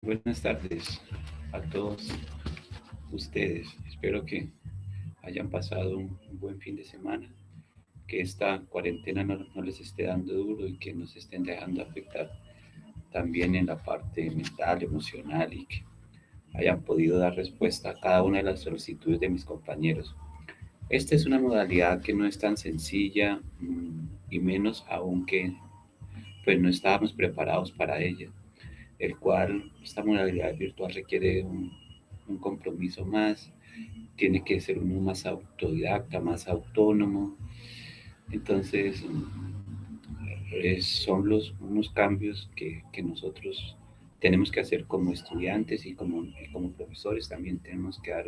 Buenas tardes a todos ustedes. Espero que hayan pasado un buen fin de semana, que esta cuarentena no les esté dando duro y que nos estén dejando afectar también en la parte mental, emocional y que hayan podido dar respuesta a cada una de las solicitudes de mis compañeros. Esta es una modalidad que no es tan sencilla y menos aún que pues no estábamos preparados para ella, el cual esta modalidad virtual requiere un compromiso más, tiene que ser uno más autodidacta, más autónomo. Entonces, son unos cambios que nosotros tenemos que hacer como estudiantes y como profesores. También tenemos que dar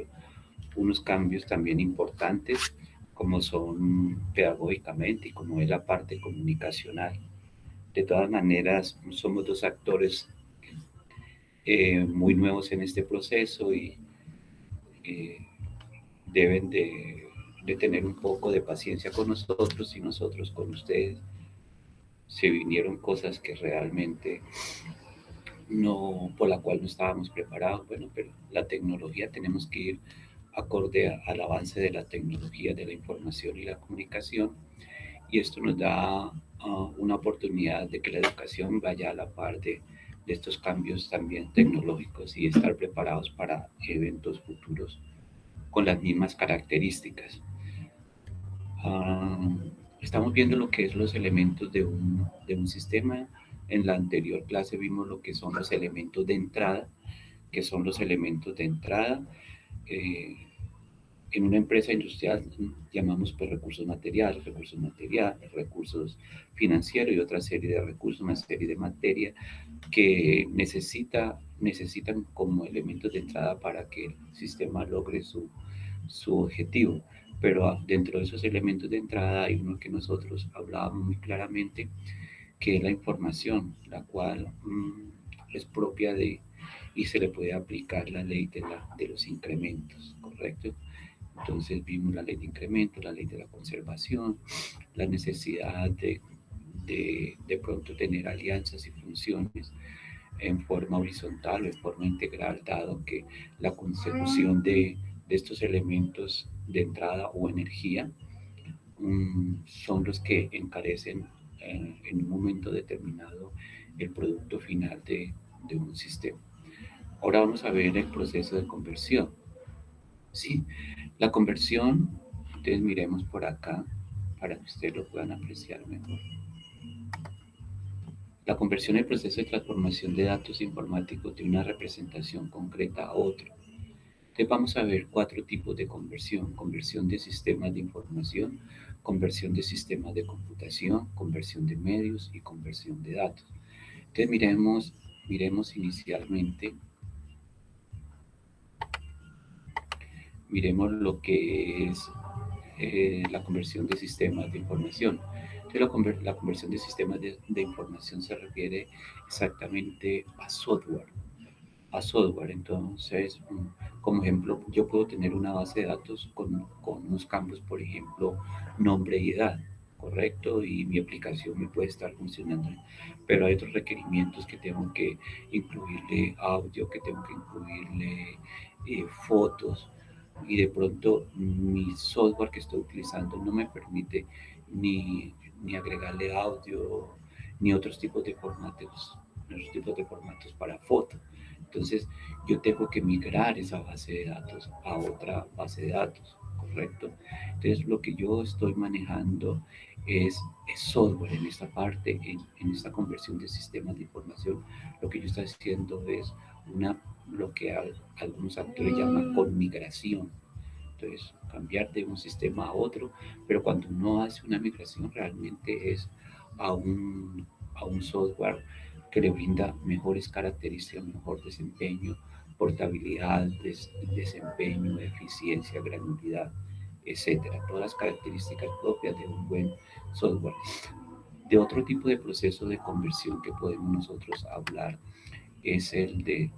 unos cambios también importantes, como son pedagógicamente y como es la parte comunicacional. De todas maneras, somos dos actores muy nuevos en este proceso y eh, deben de tener un poco de paciencia con nosotros y nosotros con ustedes. Se vinieron cosas que realmente no, por la cual no estábamos preparados. Bueno, pero la tecnología tenemos que ir acorde al avance de la tecnología, de la información y la comunicación, y esto nos da una oportunidad de que la educación vaya a la par de estos cambios también tecnológicos y estar preparados para eventos futuros con las mismas características. Ah, Estamos viendo lo que es los elementos de un sistema. En la anterior clase vimos lo que son los elementos de entrada, que son los elementos de entrada. eh, en una empresa industrial llamamos pues recursos materiales, recursos financieros y otra serie de recursos, una serie de materia que necesitan como elementos de entrada para que el sistema logre su objetivo. Pero dentro de esos elementos de entrada hay uno que nosotros hablábamos muy claramente, que es la información, la cual es propia de y se le puede aplicar la ley de los incrementos, ¿correcto? Entonces vimos la ley de incremento, la ley de la conservación, la necesidad de pronto tener alianzas y funciones en forma horizontal o en forma integral, dado que la consecución de estos elementos de entrada o energía son los que encarecen en un momento determinado el producto final de un sistema. Ahora vamos a ver el proceso de conversión. ¿Sí? La conversión, entonces miremos por acá para que ustedes lo puedan apreciar mejor. La conversión es el proceso de transformación de datos informáticos de una representación concreta a otra. Entonces vamos a ver cuatro tipos de conversión: conversión de sistemas de información, conversión de sistemas de computación, conversión de medios y conversión de datos. Entonces miremos inicialmente, miremos lo que es la conversión de sistemas de información. Entonces la conversión de sistemas de información se refiere exactamente a software. Entonces, como ejemplo, yo puedo tener una base de datos con unos campos, por ejemplo, nombre y edad, ¿correcto? Y mi aplicación me puede estar funcionando. Pero hay otros requerimientos que tengo que incluirle audio, que tengo que incluirle fotos, y de pronto mi software que estoy utilizando no me permite ni, ni agregarle audio ni otros tipos de formatos para foto. Entonces, yo tengo que migrar esa base de datos a otra base de datos, ¿correcto? Entonces, lo que yo estoy manejando es software en esta parte, en esta conversión de sistemas de información. Lo que yo estoy haciendo es lo que algunos autores llaman conmigración. Entonces, cambiar de un sistema a otro, pero cuando uno hace una migración realmente es a un, a un software que le brinda mejores características, mejor desempeño, portabilidad, desempeño, eficiencia, granularidad, etcétera. Todas las características propias de un buen software. De otro tipo de proceso de conversión que podemos nosotros hablar es el de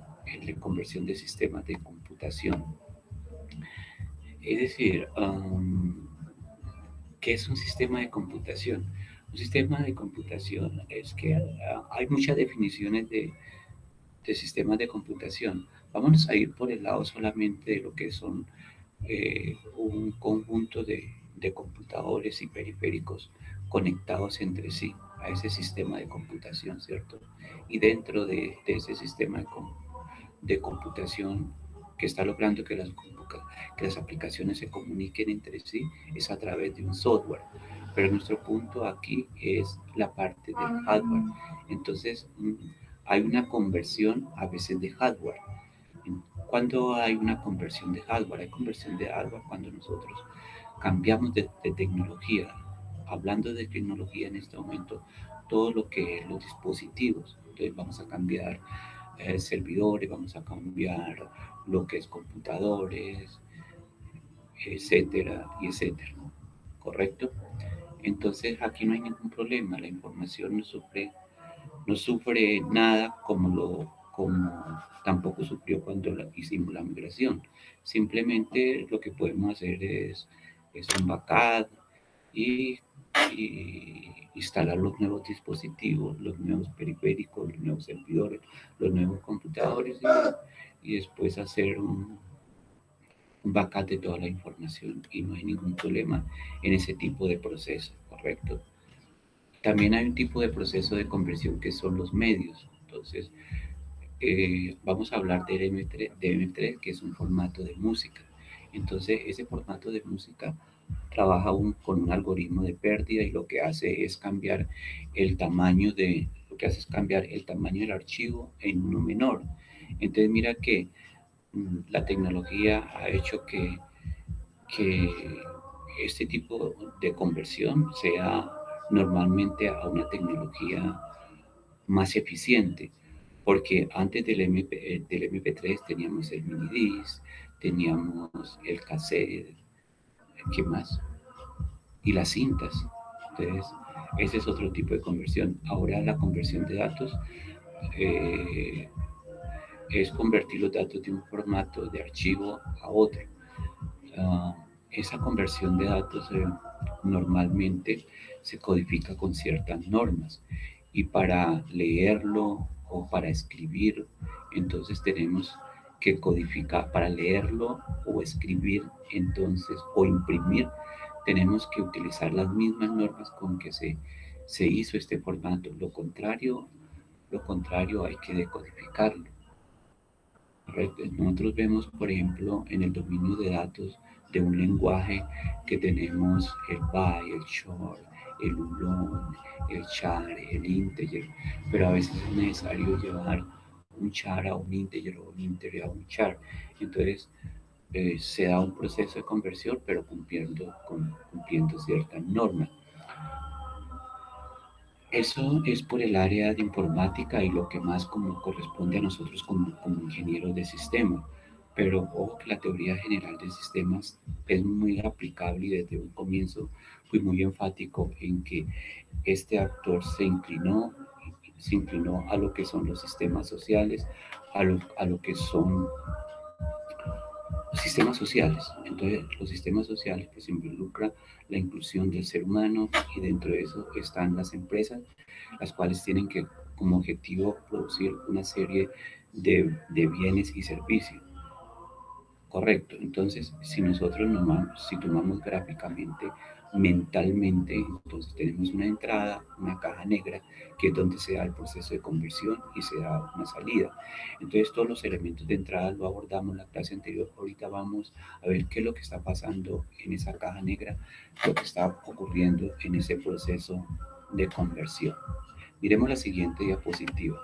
conversión de sistemas de computación. Es decir, ¿qué es un sistema de computación? Un sistema de computación es que hay muchas definiciones de sistemas de computación, vamos a ir por el lado solamente de lo que son un conjunto de computadores y periféricos conectados entre sí a ese sistema de computación, ¿cierto? Y dentro de ese sistema de computación que está logrando que las aplicaciones se comuniquen entre sí es a través de un software. Pero nuestro punto aquí es la parte del hardware. Entonces, hay una conversión a veces de hardware. Cuando hay una conversión de hardware, hay conversión de hardware cuando nosotros cambiamos de tecnología. Hablando de tecnología en este momento, todo lo que es los dispositivos. Entonces vamos a cambiar servidores, vamos a cambiar lo que es computadores, etcétera, y etcétera. ¿Correcto? Entonces aquí no hay ningún problema, la información no sufre nada como tampoco sufrió cuando hicimos la migración. Simplemente lo que podemos hacer es un backup y, y instalar los nuevos dispositivos, los nuevos periféricos, los nuevos servidores, los nuevos computadores y después hacer un backup de toda la información y no hay ningún problema en ese tipo de proceso, ¿correcto? También hay un tipo de proceso de conversión que son los medios. Entonces, vamos a hablar de M3, que es un formato de música. Entonces, ese formato de música trabaja con un algoritmo de pérdida y lo que hace es cambiar lo que hace es cambiar el tamaño del archivo en uno menor. Entonces, mira que la tecnología ha hecho que este tipo de conversión sea normalmente a una tecnología más eficiente, porque antes del MP3 teníamos el minidisc, teníamos el cassette, ¿qué más? Y las cintas. Entonces, ese es otro tipo de conversión. Ahora la conversión de datos eh, es convertir los datos de un formato de archivo a otro. Uh, esa conversión de datos normalmente se codifica con ciertas normas y para leerlo o para escribir, entonces tenemos que codificar, para leerlo o escribir, entonces, o imprimir, tenemos que utilizar las mismas normas con que se hizo este formato. Lo contrario hay que decodificarlo. Correcto. Nosotros vemos, por ejemplo, en el dominio de datos de un lenguaje que tenemos el byte, el short, el long, el char, el integer, pero a veces es necesario llevar un char a un integer o un integer a un char. Entonces, se da un proceso de conversión, pero cumpliendo ciertas normas. Eso es por el área de informática y lo que más como corresponde a nosotros como ingenieros de sistemas. Pero ojo que la teoría general de sistemas es muy aplicable y desde un comienzo fui muy enfático en que este actor se inclinó a lo que son los sistemas sociales, a lo que son sistemas sociales. Entonces, los sistemas sociales pues involucran la inclusión del ser humano y dentro de eso están las empresas, las cuales tienen que como objetivo producir una serie de bienes y servicios. Correcto. Entonces, si nosotros si tomamos gráficamente, mentalmente, entonces tenemos una entrada, una caja negra, que es donde se da el proceso de conversión y se da una salida. Entonces, todos los elementos de entrada lo abordamos en la clase anterior. Ahorita vamos a ver qué es lo que está pasando en esa caja negra, lo que está ocurriendo en ese proceso de conversión. Miremos la siguiente diapositiva.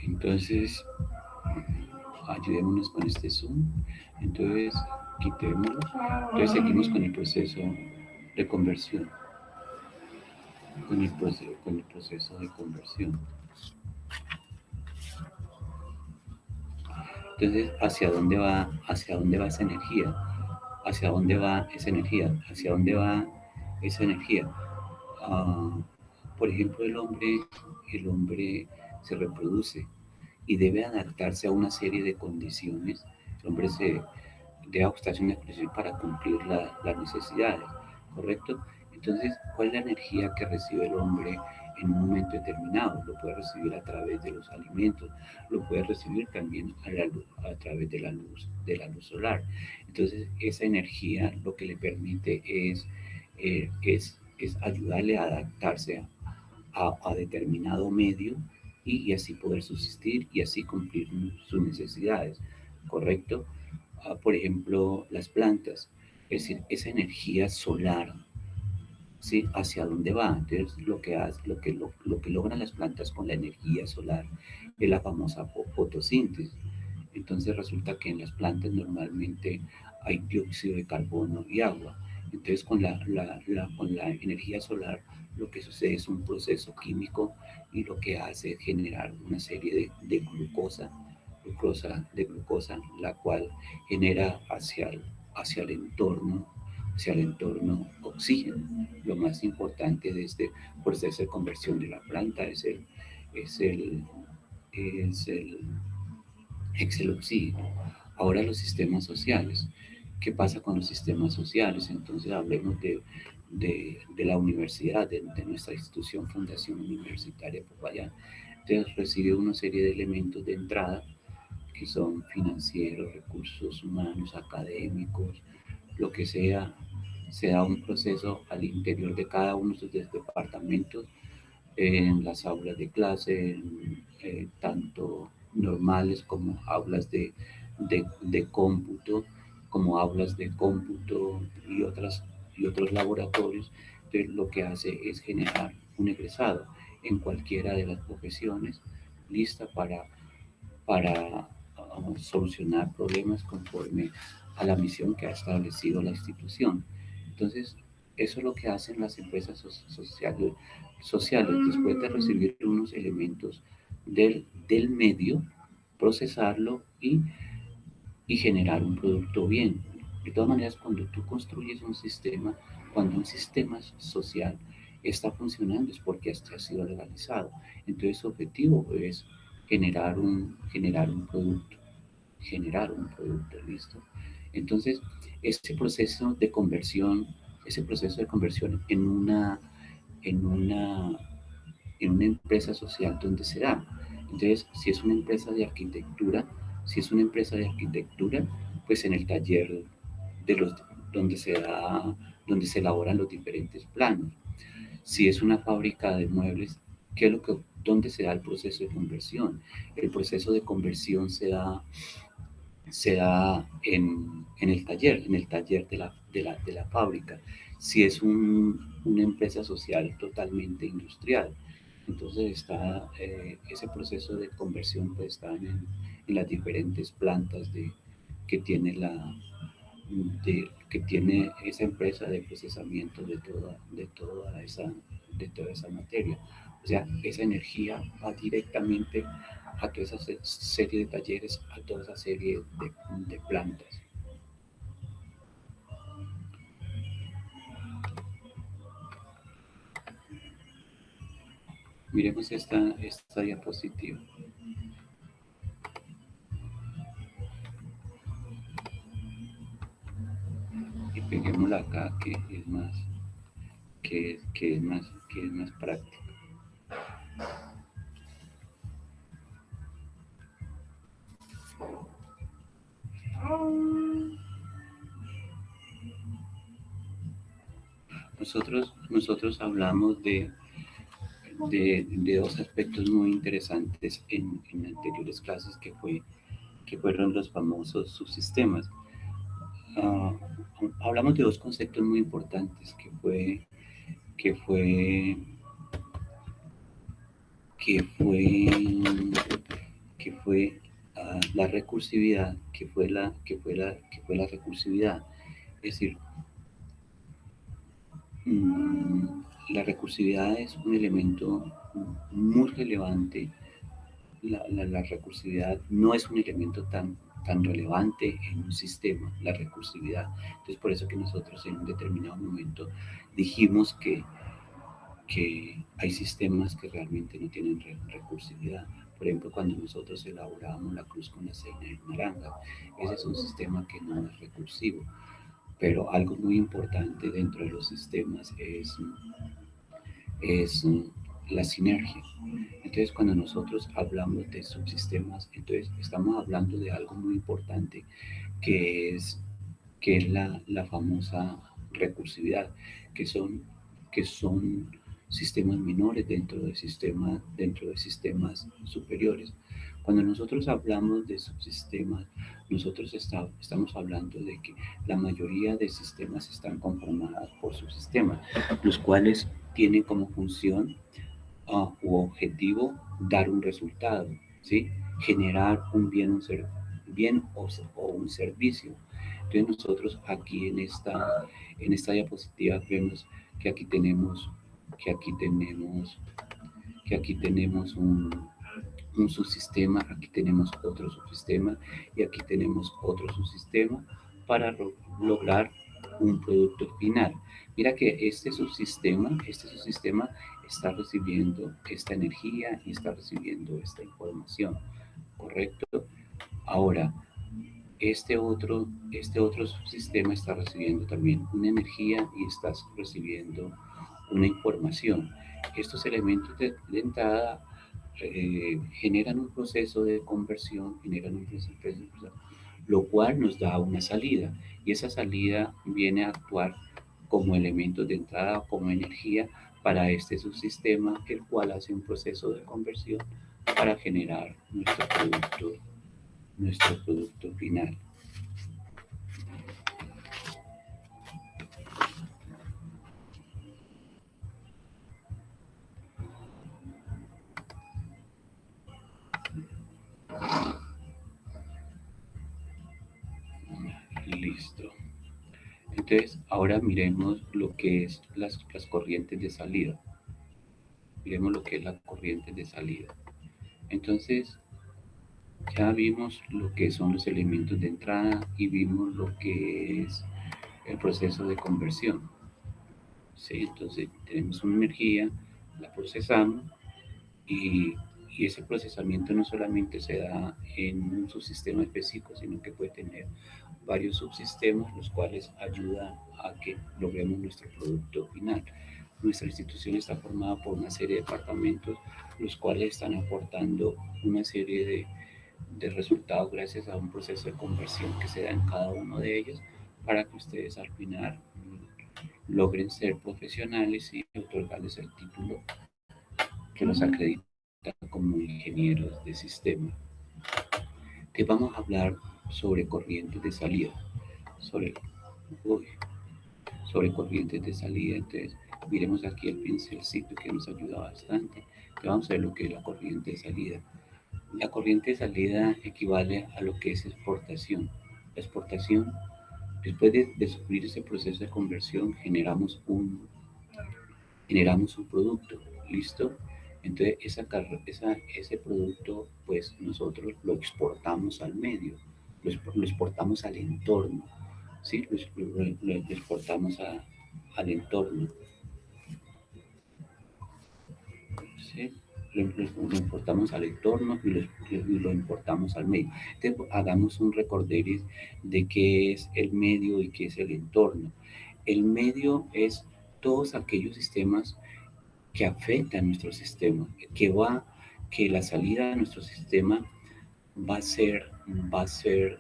Entonces, ayudémonos con este zoom. Entonces, quitémoslo. Entonces, seguimos con el proceso de conversión. Con el proceso de conversión. Entonces, hacia dónde va esa energía? ¿Hacia dónde va esa energía? ¿Hacia dónde va esa energía? Uh, por ejemplo, el hombre se reproduce y debe adaptarse a una serie de condiciones. El hombre se debe ajustarse a una condición para cumplir las necesidades, ¿correcto? Entonces, ¿cuál es la energía que recibe el hombre en un momento determinado? Lo puede recibir a través de los alimentos, lo puede recibir también a través de la luz solar. Entonces, esa energía lo que le permite es ayudarle a adaptarse a determinado medio y así poder subsistir y así cumplir sus necesidades, ¿correcto? Por ejemplo, las plantas, es decir, esa energía solar, ¿sí? ¿Hacia dónde va? Entonces, lo que logran las plantas con la energía solar es la famosa fotosíntesis. Entonces resulta que en las plantas normalmente hay dióxido de carbono y agua. Entonces con la energía solar lo que sucede es un proceso químico y lo que hace es generar una serie de glucosa, la cual genera hacia el entorno oxígeno. Lo más importante de este proceso de conversión de la planta es el, es el oxígeno. Ahora los sistemas sociales. ¿Qué pasa con los sistemas sociales? Entonces hablemos de la universidad, de nuestra institución, Fundación Universitaria Popayán. Entonces recibe una serie de elementos de entrada que son financieros, recursos humanos, académicos, lo que sea. Se da un proceso al interior de cada uno de sus departamentos en las aulas de clase, tanto normales como aulas de cómputo, como aulas de cómputo y otros laboratorios. Entonces, lo que hace es generar un egresado en cualquiera de las profesiones lista para solucionar problemas conforme a la misión que ha establecido la institución. Entonces, eso es lo que hacen las empresas sociales. Después de recibir unos elementos del medio, procesarlo y generar un producto bien. De todas maneras, cuando tú construyes un sistema, cuando un sistema social está funcionando es porque este ha sido legalizado. Entonces, su objetivo es generar un producto, ¿listo? Entonces, ese proceso de conversión en una, en una empresa social donde se da. Entonces, si es una empresa de arquitectura, si es una empresa de arquitectura, pues en el taller de los, donde se da, donde se elaboran los diferentes planos. Si es una fábrica de muebles, ¿qué es lo que, dónde se da el proceso de conversión? El proceso de conversión se da en el taller de la fábrica. Si es una empresa social totalmente industrial, entonces ese proceso de conversión pues, está en las diferentes plantas que tiene que tiene esa empresa de procesamiento de toda esa materia. O sea, esa energía va directamente a toda esa serie de talleres, a toda esa serie de plantas. Miremos esta diapositiva y peguémosla acá que es más práctico. Nosotros hablamos de dos aspectos muy interesantes en anteriores clases que fueron los famosos subsistemas. Uh, Hablamos de dos conceptos muy importantes que fue que fue que fue la recursividad, que fue la recursividad. Es decir, la recursividad es un elemento muy relevante. La recursividad no es un elemento tan relevante en un sistema, la recursividad. Entonces, por eso que nosotros en un determinado momento dijimos que hay sistemas que realmente no tienen recursividad, Por ejemplo, cuando nosotros elaboramos la cruz con la seña naranja, ese es un sistema que no es recursivo. Pero algo muy importante dentro de los sistemas es la sinergia. Entonces, cuando nosotros hablamos de subsistemas, entonces estamos hablando de algo muy importante que es, que es la famosa recursividad, que son, que son sistemas menores dentro de sistemas superiores. Cuando nosotros hablamos de subsistemas, nosotros estamos hablando de que la mayoría de sistemas están conformados por subsistemas, los cuales tienen como función u objetivo dar un resultado, ¿sí? Generar un bien, bien o un servicio. Entonces nosotros aquí en esta diapositiva vemos que aquí tenemos, que aquí tenemos, que aquí tenemos un subsistema, aquí tenemos otro subsistema y aquí tenemos otro subsistema para lograr un producto final. Mira que este subsistema está recibiendo esta energía y está recibiendo esta información, ¿correcto? Ahora, este otro subsistema está recibiendo también una energía y está recibiendo una información. Estos elementos de entrada generan un proceso de conversión, generan un proceso de conversión, lo cual nos da una salida. Y esa salida viene a actuar como elementos de entrada o como energía para este subsistema, el cual hace un proceso de conversión para generar nuestro producto final. Listo. Entonces, ahora miremos lo que es las corrientes de salida. Miremos lo que es la corriente de salida. Entonces, ya vimos lo que son los elementos de entrada y vimos lo que es el proceso de conversión. ¿Sí? Entonces, tenemos una energía, la procesamos y, y ese procesamiento no solamente se da en un subsistema específico, sino que puede tener varios subsistemas, los cuales ayudan a que logremos nuestro producto final. Nuestra institución está formada por una serie de departamentos, los cuales están aportando una serie de resultados gracias a un proceso de conversión que se da en cada uno de ellos para que ustedes al final logren ser profesionales y otorgarles el título que los acredita como ingenieros de sistema. Te vamos a hablar sobre corrientes de salida, sobre, uy, sobre corrientes de salida. Entonces, miremos aquí el pincelcito que nos ayuda bastante. Te vamos a ver lo que es la corriente de salida. La corriente de salida equivale a lo que es exportación. La exportación, después de sufrir ese proceso de conversión, generamos un producto, ¿listo? Entonces, ese producto, pues nosotros lo exportamos al medio, lo exportamos al entorno, ¿sí? Lo exportamos al entorno, ¿sí? Lo importamos al entorno y lo importamos al medio. Entonces, hagamos un recorderis de qué es el medio y qué es el entorno. El medio es todos aquellos sistemas que afecta a nuestro sistema, que la salida de nuestro sistema va a ser, va a ser,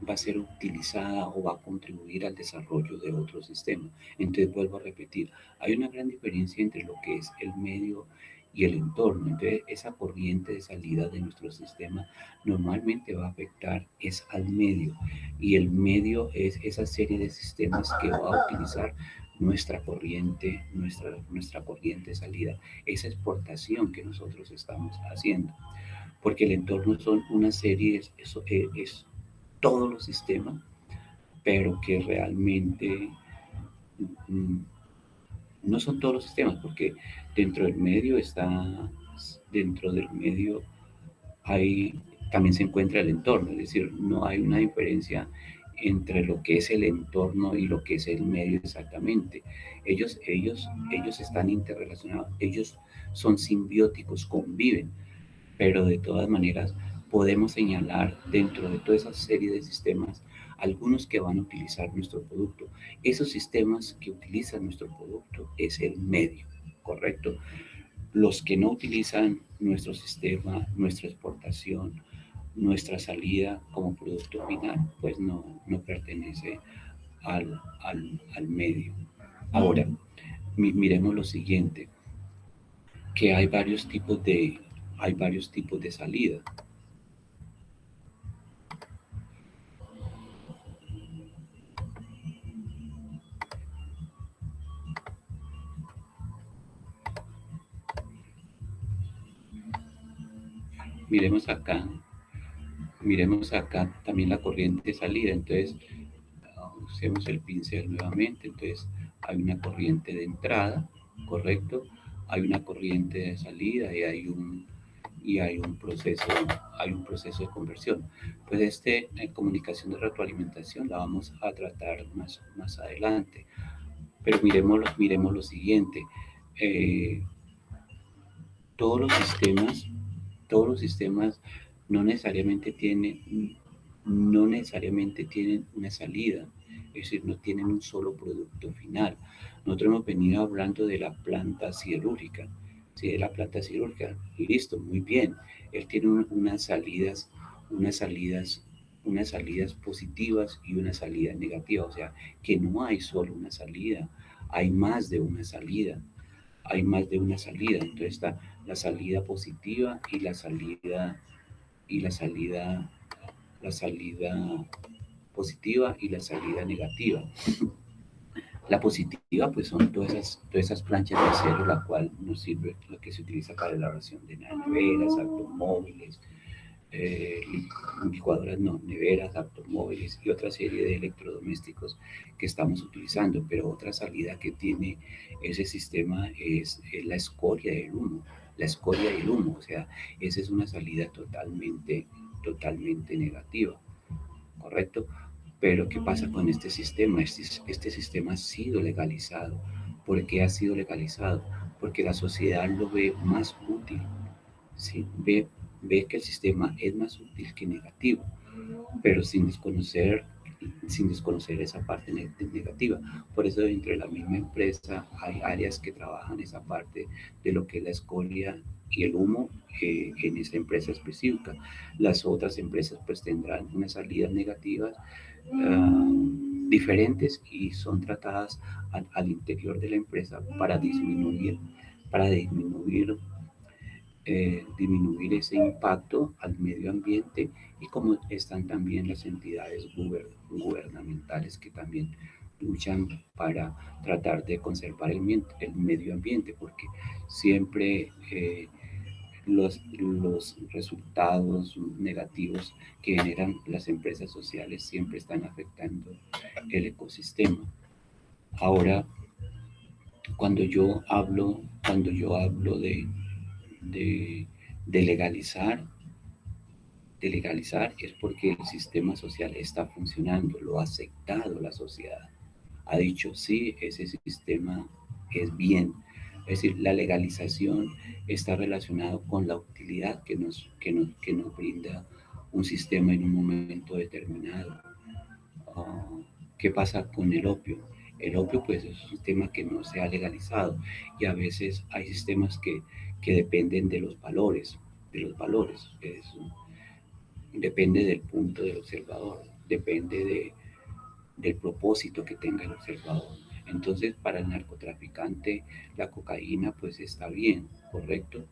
va a ser utilizada o va a contribuir al desarrollo de otro sistema. Entonces vuelvo a repetir, hay una gran diferencia entre lo que es el medio y el entorno. Entonces esa corriente de salida de nuestro sistema normalmente va a afectar es al medio y el medio es esa serie de sistemas que va a utilizar nuestra corriente de salida, esa exportación que nosotros estamos haciendo, porque el entorno son una serie, es todos los sistemas, pero que realmente mm, no son todos los sistemas, porque dentro del medio está, dentro del medio hay, también se encuentra el entorno, es decir, no hay una diferencia entre lo que es el entorno y lo que es el medio exactamente. Ellos están interrelacionados, ellos son simbióticos, conviven, pero de todas maneras podemos señalar dentro de toda esa serie de sistemas algunos que van a utilizar nuestro producto. Esos sistemas que utilizan nuestro producto es el medio, ¿correcto? Los que no utilizan nuestro sistema, nuestra exportación, nuestra salida como producto final, pues no pertenece al medio. Ahora, miremos lo siguiente, que hay varios tipos de salida. Miremos acá, miremos acá también la corriente de salida. Entonces, usemos el pincel nuevamente. Entonces, hay una corriente de entrada, ¿correcto? Hay una corriente de salida y hay un proceso de conversión. Pues comunicación de retroalimentación la vamos a tratar más adelante. Pero miremos lo siguiente. Eh, todos los sistemas, todos los sistemas no necesariamente tienen, no necesariamente tienen una salida, es decir, no tienen un solo producto final. Nosotros hemos venido hablando de la planta siderúrgica, ¿sí? De la planta siderúrgica, y listo, muy bien. Él tiene unas salidas, unas salidas positivas y una salida negativa, o sea, que no hay solo una salida, hay más de una salida, hay más de una salida. Entonces está la salida positiva y la salida positiva y la salida negativa. La positiva, pues son todas esas planchas de acero, la cual nos sirve, la que se utiliza para la elaboración de neveras, automóviles, eh, licuadoras, no, neveras, automóviles y otra serie de electrodomésticos que estamos utilizando. Pero otra salida que tiene ese sistema es la escoria del humo. La escoria del humo, o sea, esa es una salida totalmente negativa, ¿correcto? Pero ¿qué pasa con este sistema? Este sistema ha sido legalizado. ¿Por qué ha sido legalizado? Porque la sociedad lo ve más útil, ¿sí? Ve que el sistema es más útil que negativo, pero sin desconocer esa parte negativa. Por eso dentro de la misma empresa hay áreas que trabajan esa parte de lo que es la escoria y el humo en esa empresa específica. Las otras empresas pues tendrán unas salidas negativas diferentes y son tratadas al interior de la empresa para disminuir ese impacto al medio ambiente, y como están también las entidades gubernamentales que también luchan para tratar de conservar el medio ambiente, porque siempre los resultados negativos que generan las empresas sociales siempre están afectando el ecosistema. Ahora, cuando yo hablo de, de legalizar, de legalizar es porque el sistema social está funcionando, lo ha aceptado la sociedad. Ha dicho, sí, ese sistema es bien. Es decir, la legalización está relacionado con la utilidad que nos brinda un sistema en un momento determinado. Uh, ¿Qué pasa con el opio? El opio pues es un sistema que no se ha legalizado, y a veces hay sistemas que dependen de los valores. Depende del punto del observador, depende del propósito que tenga el observador. Entonces, para el narcotraficante, la cocaína pues está bien, correcto,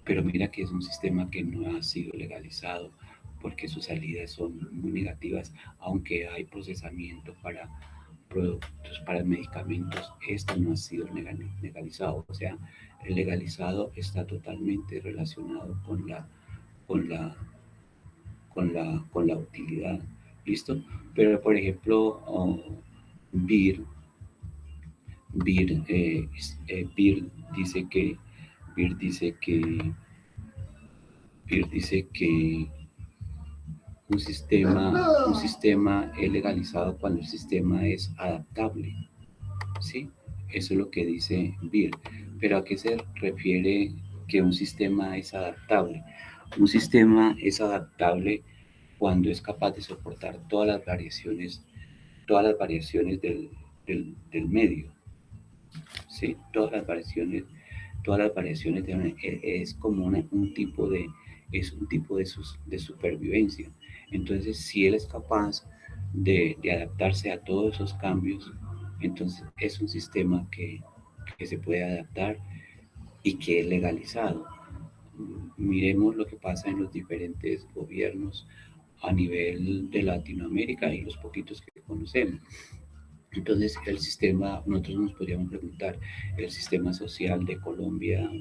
pero mira que es un sistema que no ha sido legalizado porque sus salidas son muy negativas, aunque hay procesamiento para productos, para medicamentos, esto no ha sido legalizado. O sea, el legalizado está totalmente relacionado con la con la utilidad. ¿Listo? Pero, por ejemplo, BIR, BIR, BIR dice que, BIR dice que, BIR dice que un sistema es legalizado cuando el sistema es adaptable, ¿sí? Eso es lo que dice BIR. Pero ¿a qué se refiere que un sistema es adaptable? Un sistema es adaptable cuando es capaz de soportar todas las variaciones del medio, ¿sí? Todas las variaciones es como es un tipo de supervivencia. Entonces, si él es capaz de adaptarse a todos esos cambios, entonces es un sistema que se puede adaptar y que es legalizado. Miremos lo que pasa en los diferentes gobiernos a nivel de Latinoamérica y los poquitos que conocemos. Entonces, nosotros nos podríamos preguntar, ¿el sistema social de Colombia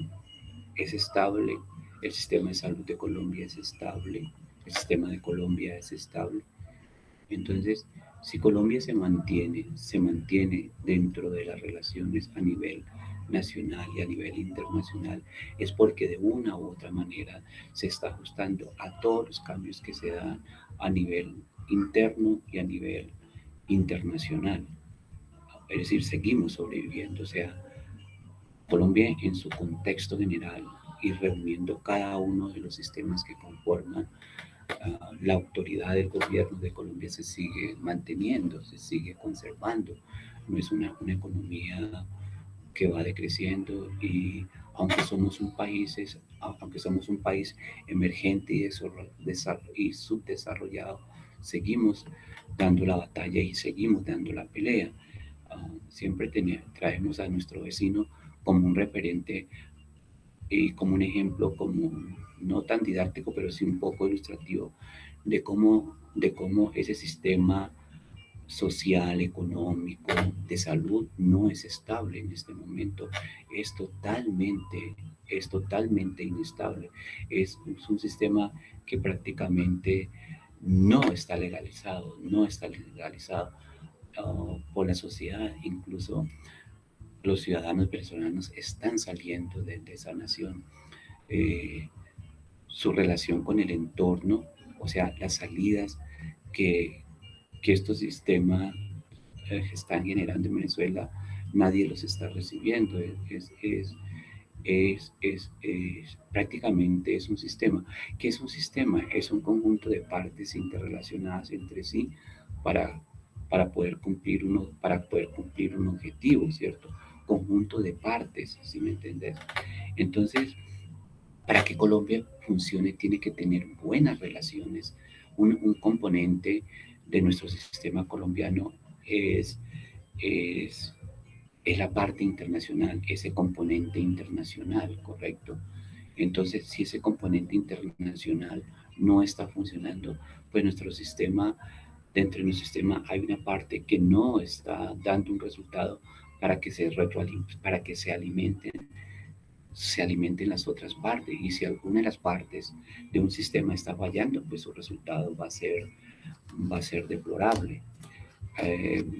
es estable? ¿El sistema de salud de Colombia es estable? ¿El sistema de Colombia es estable? Entonces, si Colombia se mantiene dentro de las relaciones a nivel nacional y a nivel internacional, es porque de una u otra manera se está ajustando a todos los cambios que se dan a nivel interno y a nivel internacional. Es decir, seguimos sobreviviendo. O sea, Colombia en su contexto general y reuniendo cada uno de los sistemas que conforman la autoridad del gobierno de Colombia se sigue manteniendo, se sigue conservando. No es una economía que va decreciendo y aunque somos un país emergente y subdesarrollado, seguimos dando la batalla y seguimos dando la pelea. Siempre traemos a nuestro vecino como un referente y como un ejemplo, como no tan didáctico, pero sí un poco ilustrativo de cómo ese sistema social, económico, de salud no es estable en este momento. Es totalmente, es totalmente inestable. Es un sistema que prácticamente no está legalizado por la sociedad. Incluso los ciudadanos venezolanos están saliendo de esa nación. Eh, Su relación con el entorno, o sea, las salidas que, que estos sistemas están generando en Venezuela, nadie los está recibiendo. Prácticamente es un sistema. ¿Qué es un sistema? Es un conjunto de partes interrelacionadas entre sí para, para poder cumplir un objetivo, ¿cierto? Conjunto de partes, ¿sí me entiendes? Entonces, para que Colombia funcione, tiene que tener buenas relaciones. Un componente de nuestro sistema colombiano es, es, es la parte internacional, ese componente internacional, ¿correcto? Entonces, si ese componente internacional no está funcionando, pues dentro de nuestro sistema hay una parte que no está dando un resultado para que se alimenten las otras partes. Y si alguna de las partes de un sistema está fallando, pues su resultado va a ser deplorable.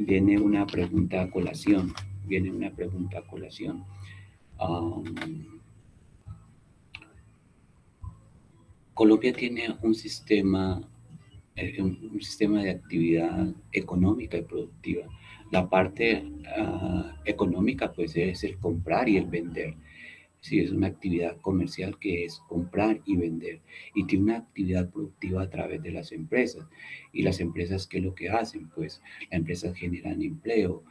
Viene una pregunta a colación. Viene una pregunta a colación. Um, Colombia tiene un sistema de actividad económica y productiva. La parte económica pues es el comprar y el vender. Sí, es una actividad comercial que es comprar y vender. Y tiene una actividad productiva a través de las empresas. Y las empresas, ¿qué es lo que hacen? Pues las empresas generan empleo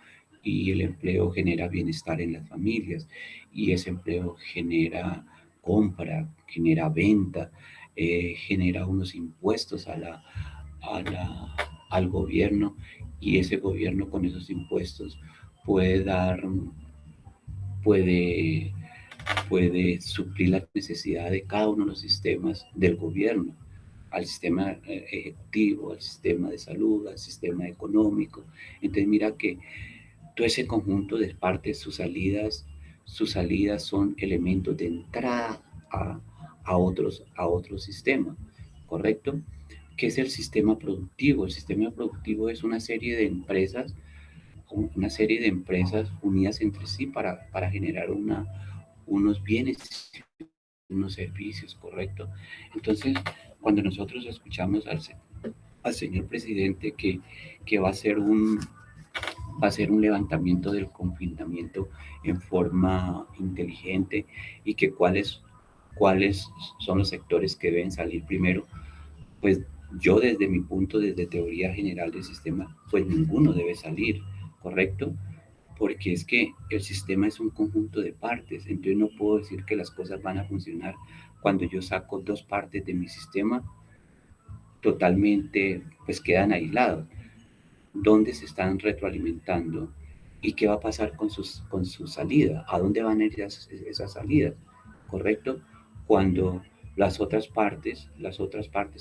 y el empleo genera bienestar en las familias y ese empleo genera compra, genera venta, genera unos impuestos al gobierno y ese gobierno con esos impuestos puede dar, puede puede suplir la necesidad de cada uno de los sistemas del gobierno, al sistema ejecutivo, al sistema de salud, al sistema económico. Entonces mira que todo ese conjunto de partes, sus salidas son elementos de entrada a otros sistemas, ¿correcto? ¿Qué es el sistema productivo? El sistema productivo es una serie de empresas unidas entre sí para generar unos bienes, unos servicios, ¿correcto? Entonces, cuando nosotros escuchamos al señor presidente que va a ser un levantamiento del confinamiento en forma inteligente y que cuáles cuáles son los sectores que deben salir primero. Pues yo desde mi punto, desde teoría general del sistema, pues ninguno debe salir, ¿correcto? Porque es que el sistema es un conjunto de partes, entonces no puedo decir que las cosas van a funcionar cuando yo saco dos partes de mi sistema totalmente, pues quedan aislados. ¿Dónde se están retroalimentando? ¿Y qué va a pasar con su salida? ¿A dónde van a ir esas salidas? ¿Correcto? Cuando las otras partes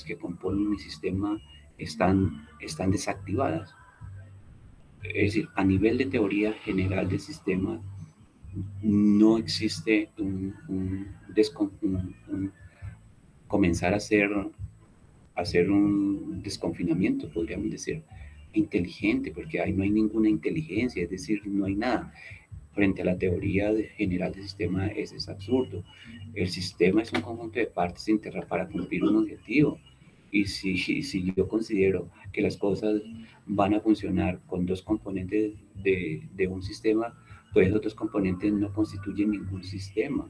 que componen mi sistema están desactivadas. Es decir, a nivel de teoría general del sistema, no existe un comenzar a hacer un desconfinamiento, podríamos decir, inteligente, porque ahí no hay ninguna inteligencia, es decir, no hay nada. Frente a la teoría general del sistema, es absurdo. El sistema es un conjunto de partes integradas para cumplir un objetivo. Y si yo considero que las cosas van a funcionar con dos componentes de un sistema, pues esos dos componentes no constituyen ningún sistema.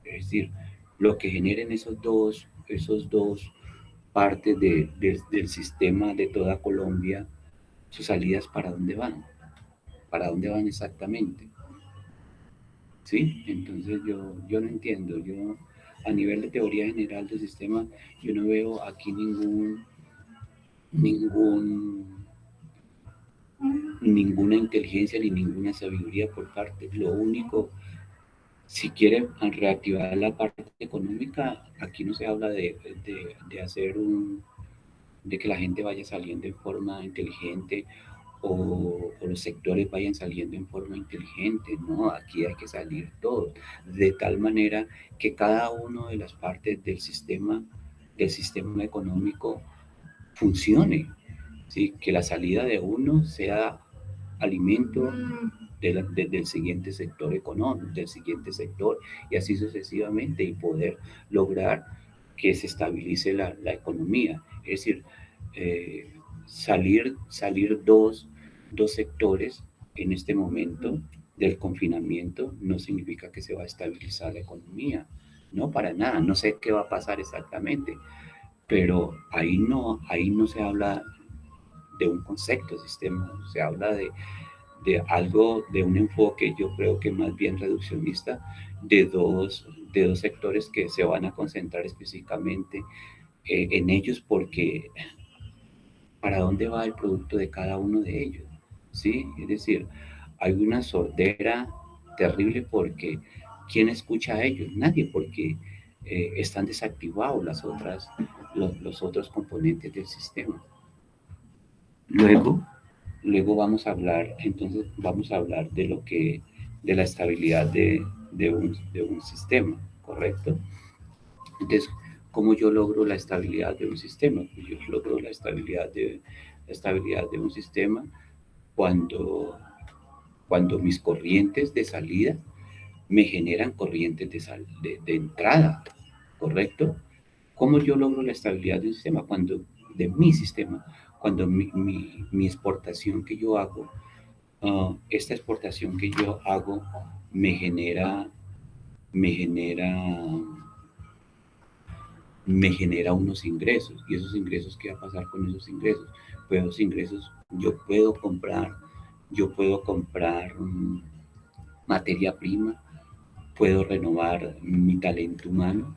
Es decir, lo que generen esos dos partes del sistema de toda Colombia, sus salidas para dónde van exactamente, ¿sí? Entonces yo no entiendo, yo a nivel de teoría general del sistema, yo no veo aquí ningún, ninguna inteligencia ni ninguna sabiduría por parte. Lo único, si quiere reactivar la parte económica, aquí no se habla de hacer de que la gente vaya saliendo en forma inteligente o los sectores vayan saliendo en forma inteligente, no, aquí hay que salir todos, de tal manera que cada una de las partes del sistema económico funcione, ¿sí? Que la salida de uno sea alimento del siguiente sector económico, del siguiente sector, y así sucesivamente, y poder lograr que se estabilice la economía. Es decir, eh, salir dos sectores en este momento del confinamiento no significa que se va a estabilizar la economía. No, para nada. No sé qué va a pasar exactamente, pero ahí no se habla de un concepto de sistema, se habla de algo, de un enfoque, yo creo que más bien reduccionista, de dos sectores que se van a concentrar específicamente en ellos, porque ¿para dónde va el producto de cada uno de ellos? ¿Sí? Es decir, hay una sordera terrible porque ¿quién escucha a ellos? Nadie, porque están desactivados los otros componentes del sistema. Luego, luego vamos a hablar de de la estabilidad de un sistema, ¿correcto? Entonces, ¿cómo yo logro la estabilidad de un sistema? Pues yo logro la estabilidad de un sistema cuando, cuando mis corrientes de salida me generan corrientes de entrada, ¿correcto? ¿Cómo yo logro la estabilidad de un sistema? De mi sistema, cuando mi exportación que yo hago, esta exportación que yo hago me genera, me genera me genera unos ingresos. ¿Y esos ingresos qué va a pasar con esos ingresos? Pues esos ingresos yo puedo comprar materia prima, puedo renovar mi talento humano,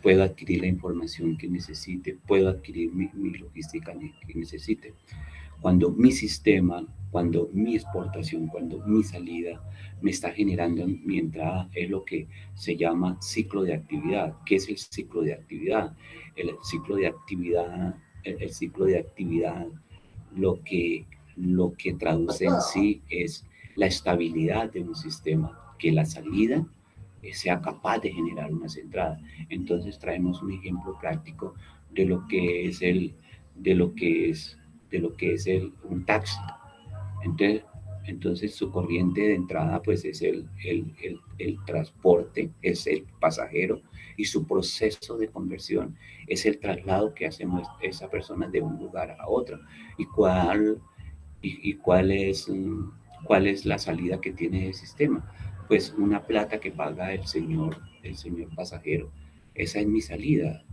puedo adquirir la información que necesite, puedo adquirir mi logística que necesite. Cuando mi sistema, cuando mi exportación, cuando mi salida me está generando mi entrada, es lo que se llama ciclo de actividad. ¿Qué es el ciclo de actividad? El ciclo de actividad, el ciclo de actividad lo lo que traduce en sí es la estabilidad de un sistema, que la salida sea capaz de generar unas entradas. Entonces traemos un ejemplo práctico de lo que es de lo que es, de lo que es un taxi. Entonces, entonces su corriente de entrada pues es el transporte, es el pasajero y su proceso de conversión es el traslado que hacemos esa persona de un lugar a otro. ¿Y cuál, y cuál es la salida que tiene el sistema? pues una plata que paga el señor pasajero. Esa es mi salida,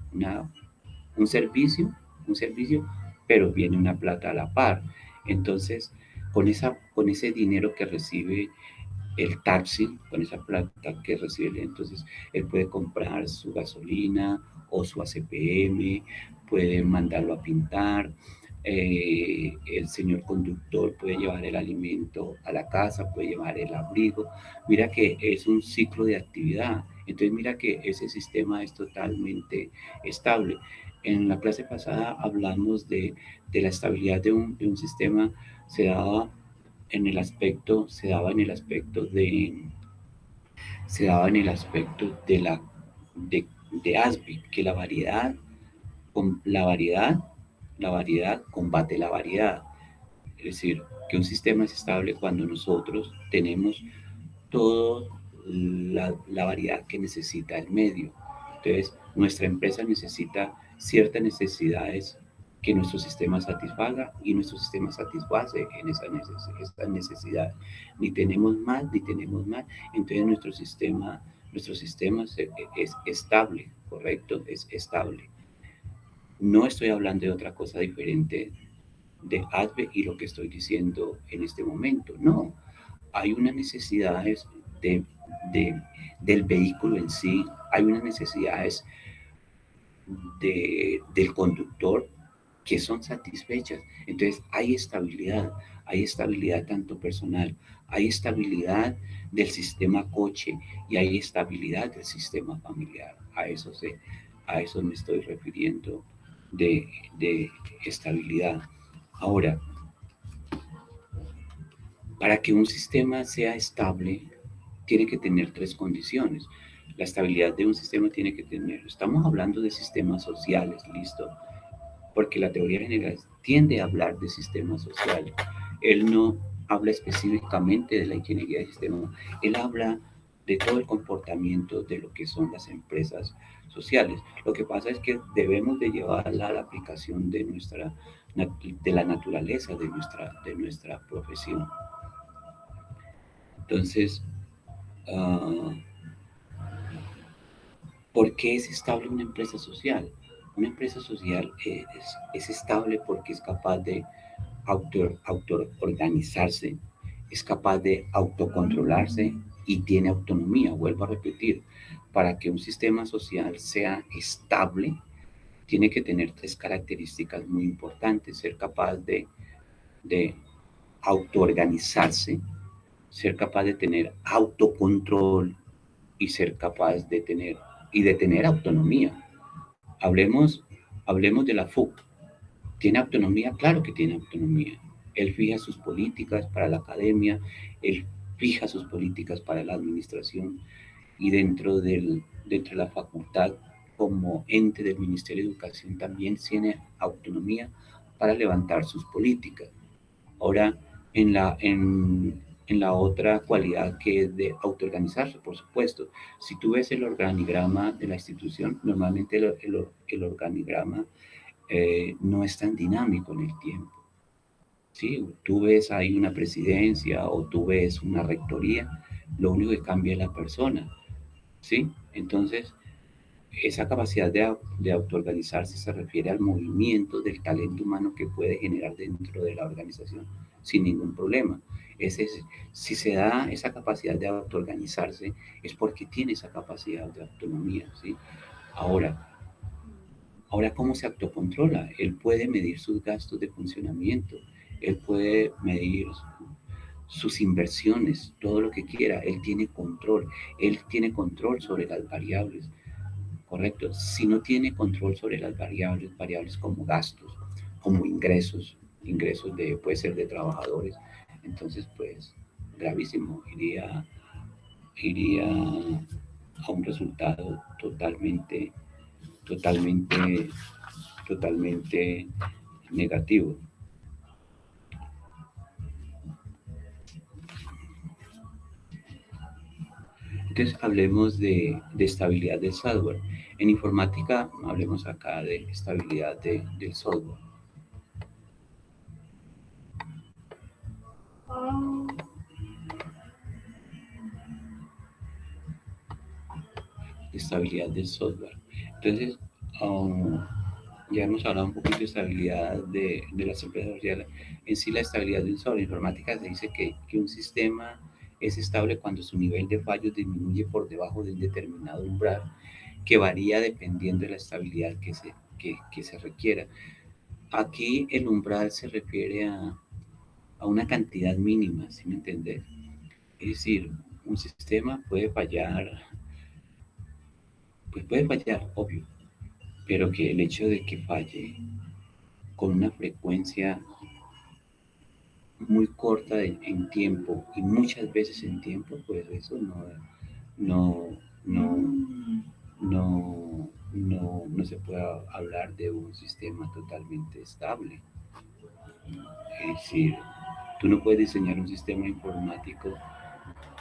un servicio, un servicio, pero viene una plata a la par. Entonces, con ese dinero que recibe el taxi, con esa plata que recibe, entonces él puede comprar su gasolina o su ACPM, puede mandarlo a pintar, el señor conductor puede llevar el alimento a la casa, puede llevar el abrigo. Mira que es un ciclo de actividad. Entonces mira que ese sistema es totalmente estable. En la clase pasada hablamos de la estabilidad de un sistema, se daba se daba en el aspecto se daba en el aspecto de ASBI, que la variedad combate la variedad. Es decir, que un sistema es estable cuando nosotros tenemos toda la variedad que necesita el medio. Entonces, nuestra empresa necesita ciertas necesidades que nuestro sistema satisfaga y nuestro sistema satisface en esa necesidad. Ni tenemos más, ni tenemos más. Entonces, nuestro sistema es estable, ¿correcto? Es estable. No estoy hablando de otra cosa diferente de ADVE y lo que estoy diciendo en este momento. No, hay unas necesidades de, de, del vehículo en sí, hay unas necesidades del conductor que son satisfechas. Entonces hay estabilidad tanto personal, hay estabilidad del sistema coche y hay estabilidad del sistema familiar. A eso me estoy refiriendo de estabilidad. Ahora, para que un sistema sea estable, tiene que tener tres condiciones. La estabilidad de un sistema tiene que tener, estamos hablando de sistemas sociales, listo, porque la teoría general tiende a hablar de sistemas sociales. Él no habla específicamente de la ingeniería de sistemas, él habla de todo el comportamiento de lo que son las empresas sociales. Lo que pasa es que debemos de llevarla a la aplicación de la naturaleza de nuestra profesión. Entonces, uh, ¿por qué es estable una empresa social? Una empresa social es estable porque es capaz de auto-organizarse, es capaz de autocontrolarse y tiene autonomía. Vuelvo a repetir, para que un sistema social sea estable, tiene que tener tres características muy importantes. Ser capaz de autoorganizarse, ser capaz de tener autocontrol y ser capaz de tener autonomía. Hablemos, hablemos de la FUC. ¿Tiene autonomía? Claro que tiene autonomía. Él fija sus políticas para la academia, él fija sus políticas para la administración y dentro de la facultad como ente del Ministerio de Educación también tiene autonomía para levantar sus políticas. Ahora, en la otra cualidad que es de autoorganizarse, por supuesto. Si tú ves el organigrama de la institución, normalmente el organigrama no es tan dinámico en el tiempo. ¿Sí? Tú ves ahí una presidencia o tú ves una rectoría, lo único que cambia es la persona. ¿Sí? Entonces, esa capacidad de autoorganizarse se refiere al movimiento del talento humano que puede generar dentro de la organización sin ningún problema. Ese es, si se da esa capacidad de autoorganizarse es porque tiene esa capacidad de autonomía. ¿Sí? Ahora, Ahora, ¿cómo se autocontrola? Él puede medir sus gastos de funcionamiento, él puede medir sus inversiones, todo lo que quiera, él tiene control sobre las variables, ¿correcto? Si no tiene control sobre las variables, variables como gastos, como ingresos, ingresos puede ser de trabajadores, entonces pues gravísimo, iría a un resultado totalmente totalmente negativo. Entonces hablemos de estabilidad del software. En informática hablemos acá de estabilidad del software. estabilidad del software. Entonces, um, ya hemos hablado un poquito de estabilidad de las empresas sociales. En sí, la estabilidad de un software informática se dice que un sistema es estable cuando su nivel de fallos disminuye por debajo de un determinado umbral que varía dependiendo de la estabilidad que se requiera. Aquí el umbral se refiere a una cantidad mínima, ¿sí me entiendes? Es decir, un sistema puede fallar, pues puede fallar, obvio, pero que el hecho de que falle con una frecuencia muy corta en tiempo y muchas veces en tiempo, pues eso no, no, no se puede hablar de un sistema totalmente estable. Es decir, tú no puedes diseñar un sistema informático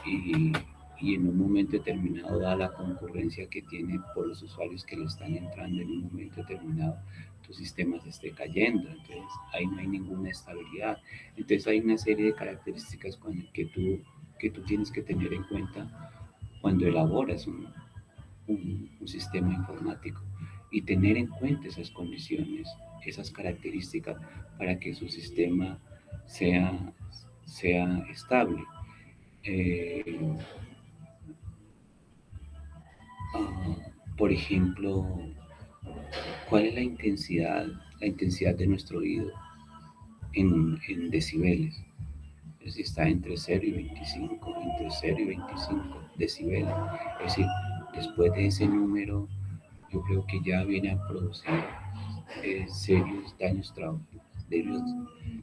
y, y en un momento determinado, dada la concurrencia que tiene por los usuarios que le están entrando en un momento determinado, tu sistema se esté cayendo. Entonces, ahí no hay ninguna estabilidad. Entonces, hay una serie de características que tú tienes que tener en cuenta cuando elaboras un sistema informático y tener en cuenta esas condiciones, esas características para que su sistema sea, sea estable. Eh, Ah, por ejemplo, ¿cuál es la intensidad de nuestro oído en decibeles? Es decir, está entre 0 y 25, entre 0 y 25 decibeles. Es decir, después de ese número, yo creo que ya viene a producir serios serios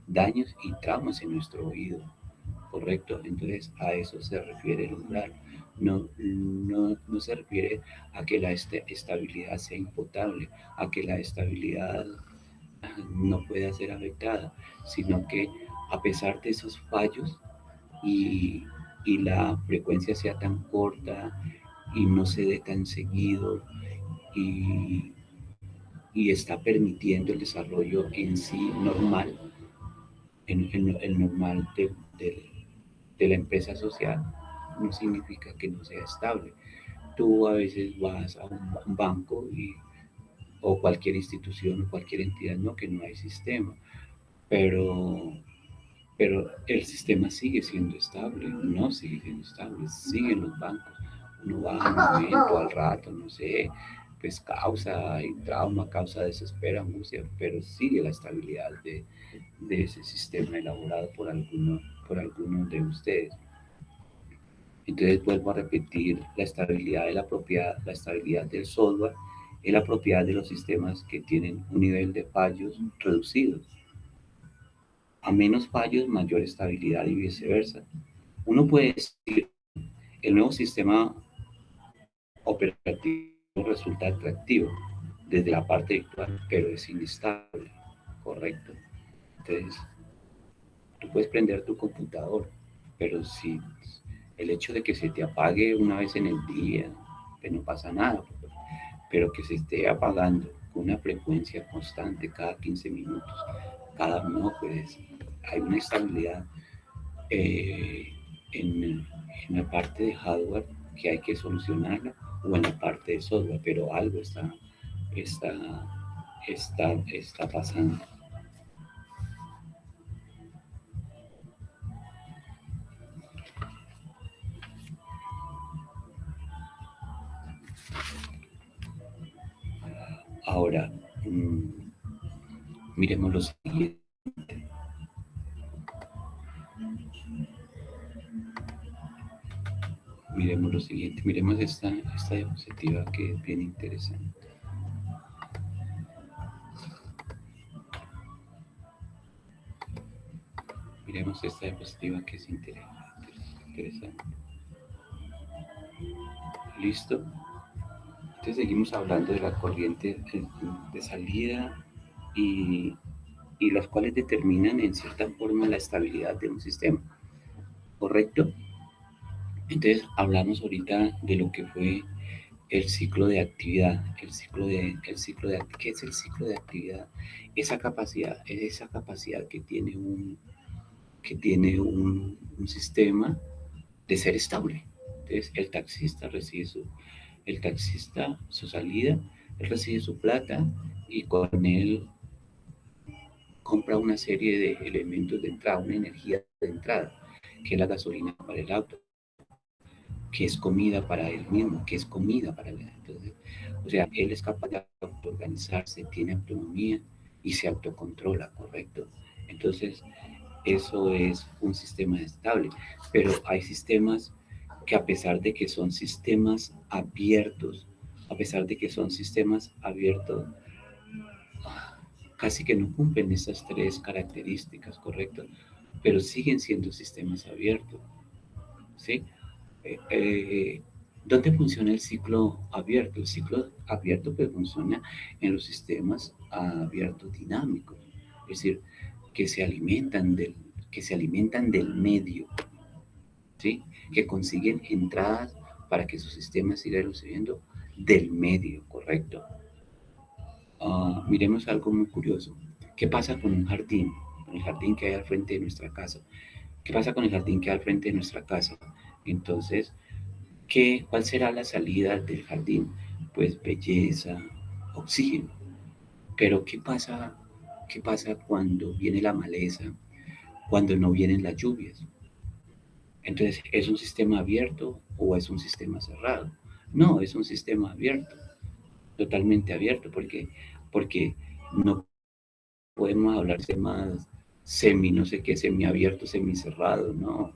daños y traumas en nuestro oído. Correcto, entonces a eso se refiere el umbral. No se refiere a que la estabilidad sea imputable, a que la estabilidad no pueda ser afectada, sino que a pesar de esos fallos y, y la frecuencia sea tan corta y no se dé tan seguido y, y está permitiendo el desarrollo en sí normal, el normal de la empresa social, no significa que no sea estable. Tú a veces vas a un banco o cualquier institución o cualquier entidad, no que no hay sistema, pero, pero el sistema sigue siendo estable, no sigue siendo estable, siguen los bancos. Uno va al momento, al rato, no sé, pues causa y trauma, causa desespero, angustia, pero sigue la estabilidad de ese sistema elaborado por algunos de ustedes. Entonces vuelvo a repetir, la estabilidad de la propiedad, la estabilidad del software es la propiedad de los sistemas que tienen un nivel de fallos reducido. A menos fallos, mayor estabilidad y viceversa. Uno puede decir, el nuevo sistema operativo resulta atractivo desde la parte virtual, pero es inestable, correcto. Entonces, tú puedes prender tu computador, pero si el hecho de que se te apague una vez en el día, que no pasa nada, pero que se esté apagando con una frecuencia constante cada 15 minutos, cada no, pues hay una estabilidad eh, en, en la parte de hardware que hay que solucionarla o en la parte de software, pero algo está, está pasando. Ahora, miremos lo siguiente. Miremos lo siguiente, miremos esta diapositiva que es bien interesante. Miremos esta diapositiva que es interesante. ¿Listo? Entonces seguimos hablando de la corriente de salida y, y las cuales determinan en cierta forma la estabilidad de un sistema, ¿correcto? Entonces hablamos ahorita de lo que fue el ciclo de actividad, ¿qué es el ciclo de actividad? Esa capacidad que tiene un sistema de ser estable. Entonces, el taxista recibe El taxista, su salida, él recibe su plata y con él compra una serie de elementos de entrada, una energía de entrada, que es la gasolina para el auto, que es comida para él mismo, que es comida para él. Entonces, o sea, él es capaz de autoorganizarse, tiene autonomía y se autocontrola, ¿correcto? Entonces, eso es un sistema estable, pero hay sistemas que a pesar de que son sistemas abiertos, a pesar de que son sistemas abiertos, casi que no cumplen esas tres características, ¿correcto? Pero siguen siendo sistemas abiertos, ¿sí? Eh, eh, ¿Dónde funciona el ciclo abierto? El ciclo abierto pues funciona en los sistemas abiertos dinámicos, es decir, que se alimentan del, que se alimentan del medio, ¿sí? Que consiguen entradas para que su sistema siga recibiendo del medio, ¿correcto? Miremos algo muy curioso. ¿Qué pasa con un jardín? Con el jardín que hay al frente de nuestra casa. ¿Qué pasa con el jardín que hay al frente de nuestra casa? Entonces, ¿cuál será la salida del jardín? Pues belleza, oxígeno. Pero qué pasa cuando viene la maleza, cuando no vienen las lluvias? Entonces, ¿es un sistema abierto o es un sistema cerrado? No, es un sistema abierto, totalmente abierto, porque no podemos hablar de más semi, no sé qué, semi abierto, semi cerrado, no.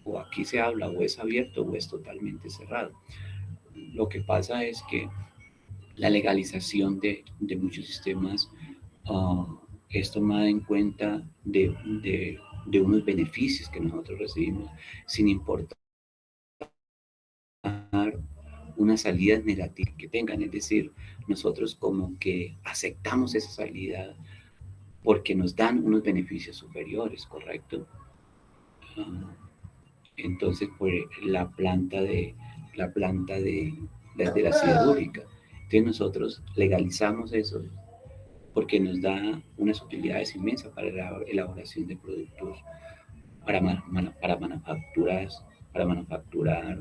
O aquí se habla o es abierto o es totalmente cerrado. Lo que pasa es que la legalización de muchos sistemas es tomada en cuenta de unos beneficios que nosotros recibimos sin importar unas salidas negativas que tengan. Es decir, nosotros como que aceptamos esa salida porque nos dan unos beneficios superiores, ¿correcto? Uh, entonces, pues la planta de la siderúrgica. Entonces nosotros legalizamos eso porque nos da unas utilidades inmensas para la elaboración de productos, para manufacturas, para manufacturar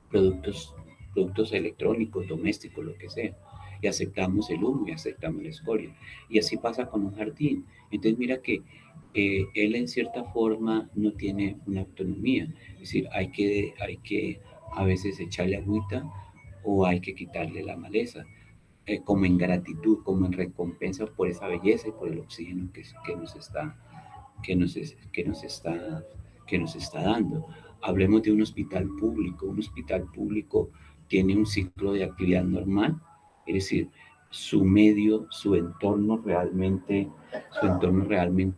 productos, productos electrónicos, domésticos, lo que sea. Y aceptamos el humo y aceptamos la escoria. Y así pasa con un jardín. Entonces mira que él en cierta forma no tiene una autonomía. Es decir, hay que a veces echarle agüita o hay que quitarle la maleza, como en gratitud, como en recompensa por esa belleza y por el oxígeno que nos está que nos, que nos está, que nos está dando. Hablemos de un hospital público. Un hospital público tiene un ciclo de actividad normal, es decir, su medio, su entorno realmente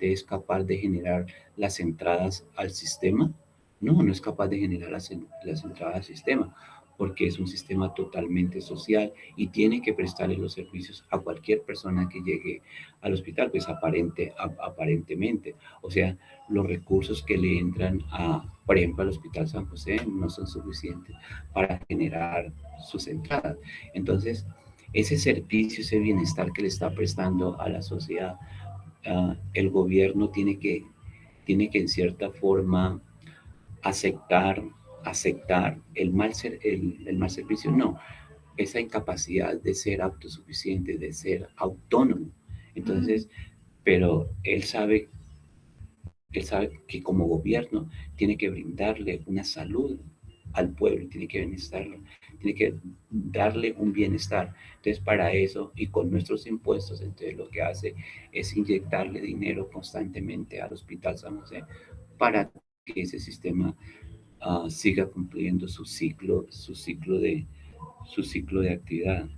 es capaz de generar las entradas al sistema. No, no es capaz de generar las entradas al sistema, porque es un sistema totalmente social y tiene que prestarle los servicios a cualquier persona que llegue al hospital, pues aparentemente. O sea, los recursos que le entran por ejemplo, al Hospital San José no son suficientes para generar sus entradas. Entonces, ese servicio, ese bienestar que le está prestando a la sociedad, el gobierno tiene que en cierta forma aceptar, aceptar el mal servicio, no, esa incapacidad de ser autosuficiente, de ser autónomo. Entonces, pero él sabe que como gobierno tiene que brindarle una salud al pueblo, tiene que darle un bienestar. Entonces, para eso y con nuestros impuestos, entonces lo que hace es inyectarle dinero constantemente al Hospital San José para que ese sistema siga cumpliendo su ciclo de actividad,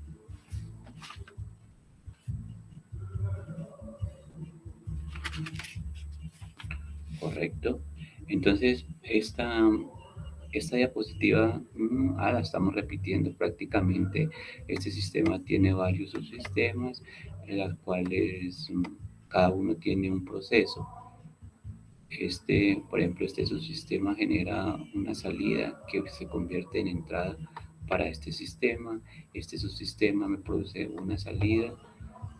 ¿correcto? Entonces, esta diapositiva la estamos repitiendo prácticamente. Este sistema tiene varios subsistemas, en los cuales cada uno tiene un proceso. Por ejemplo, este subsistema genera una salida que se convierte en entrada para este sistema. Este subsistema me produce una salida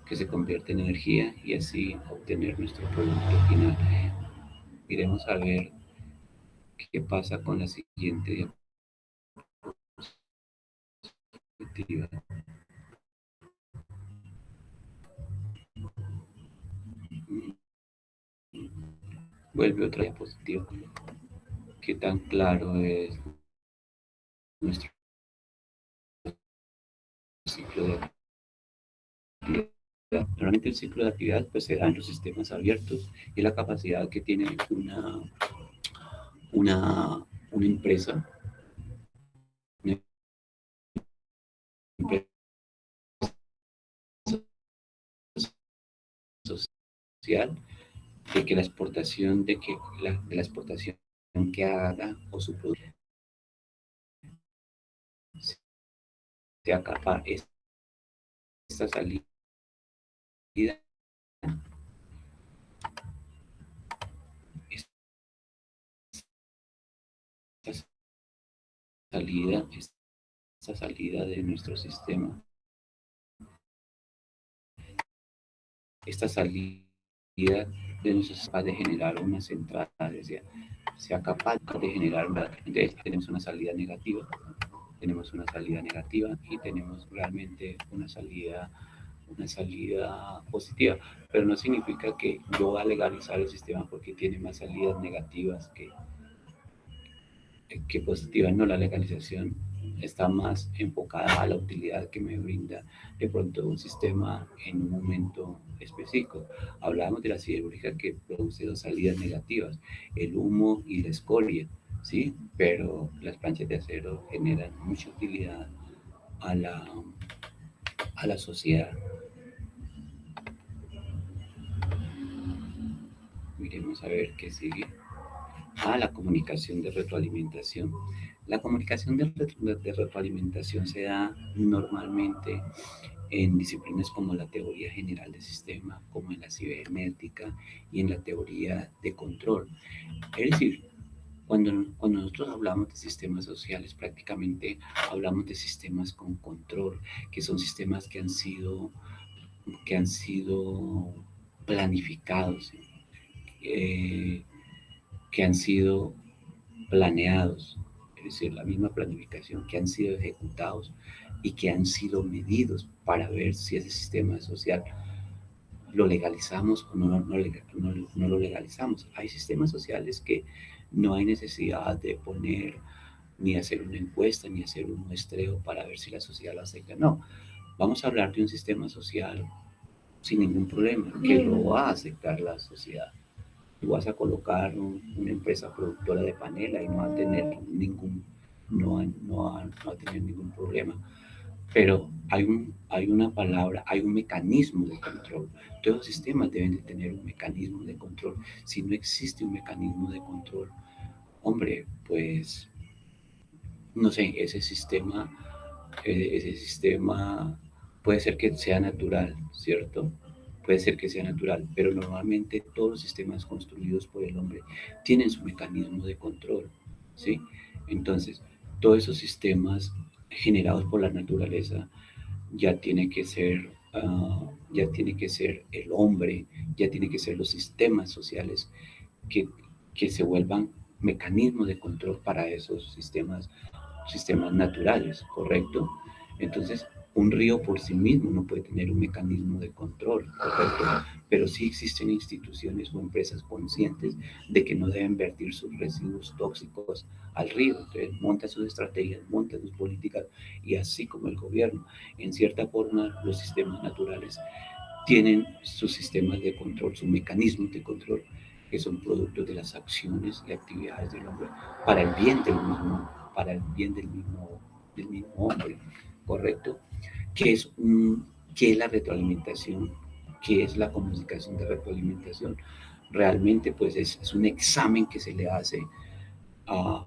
que se convierte en energía y así obtener nuestro producto final. Iremos a ver qué pasa con la siguiente diapositiva. positiva. Vuelve otra diapositiva. ¿Qué tan claro es nuestro ciclo de actividad? Normalmente el ciclo de actividad pues, se da en los sistemas abiertos y la capacidad que tiene una empresa, una empresa social, de que la exportación, de la exportación que haga o su producto sea capaz, esta salida, esta salida, esta salida de nuestro sistema, esta salida de nuestro sistema de generar una central, sea capaz de generar entonces tenemos una salida negativa y tenemos realmente una salida positiva, pero no significa que yo voy a legalizar el sistema porque tiene más salidas negativas que positivas. No, la legalización está más enfocada a la utilidad que me brinda de pronto un sistema en un momento específico. Hablábamos de la siderúrgica que produce dos salidas negativas, el humo y la escoria, ¿sí? Pero las planchas de acero generan mucha utilidad a a la sociedad. Miremos a ver qué sigue. La comunicación de retroalimentación. La comunicación de retroalimentación se da normalmente en disciplinas como la teoría general del sistema, como en la cibernética y en la teoría de control. Es decir, cuando nosotros hablamos de sistemas sociales, prácticamente hablamos de sistemas con control, que son sistemas que han sido planificados, eh, que han sido planeados, es decir, la misma planificación, que han sido ejecutados y que han sido medidos para ver si ese sistema social lo legalizamos o no lo legalizamos. Hay sistemas sociales que no hay necesidad de poner ni hacer una encuesta ni hacer un muestreo para ver si la sociedad lo acepta. No, vamos a hablar de un sistema social sin ningún problema que lo va a aceptar la sociedad. Tú vas a colocar una empresa productora de panela y no va a tener no va a tener ningún problema. Pero hay una palabra, hay un mecanismo de control. Todos los sistemas deben de tener un mecanismo de control. Si no existe un mecanismo de control, hombre, pues, no sé, ese sistema puede ser que sea natural, ¿cierto? Puede ser que sea natural, pero normalmente todos los sistemas construidos por el hombre tienen su mecanismo de control, ¿sí? Entonces, todos esos sistemas generados por la naturaleza ya tiene que ser el hombre, ya tiene que ser los sistemas sociales que, que se vuelvan mecanismos de control para esos sistemas naturales, ¿correcto? Entonces, un río por sí mismo no puede tener un mecanismo de control, ¿correcto? Pero sí existen instituciones o empresas conscientes de que no deben vertir sus residuos tóxicos al río. Entonces, monta sus estrategias, monta sus políticas y así como el gobierno, en cierta forma, los sistemas naturales tienen sus sistemas de control, sus mecanismos de control, que son productos de las acciones y actividades del hombre para el bien para el bien del mismo hombre, ¿correcto? ¿Qué es, qué es la retroalimentación? ¿Qué es la comunicación de retroalimentación? Realmente, pues es un examen que se le hace a,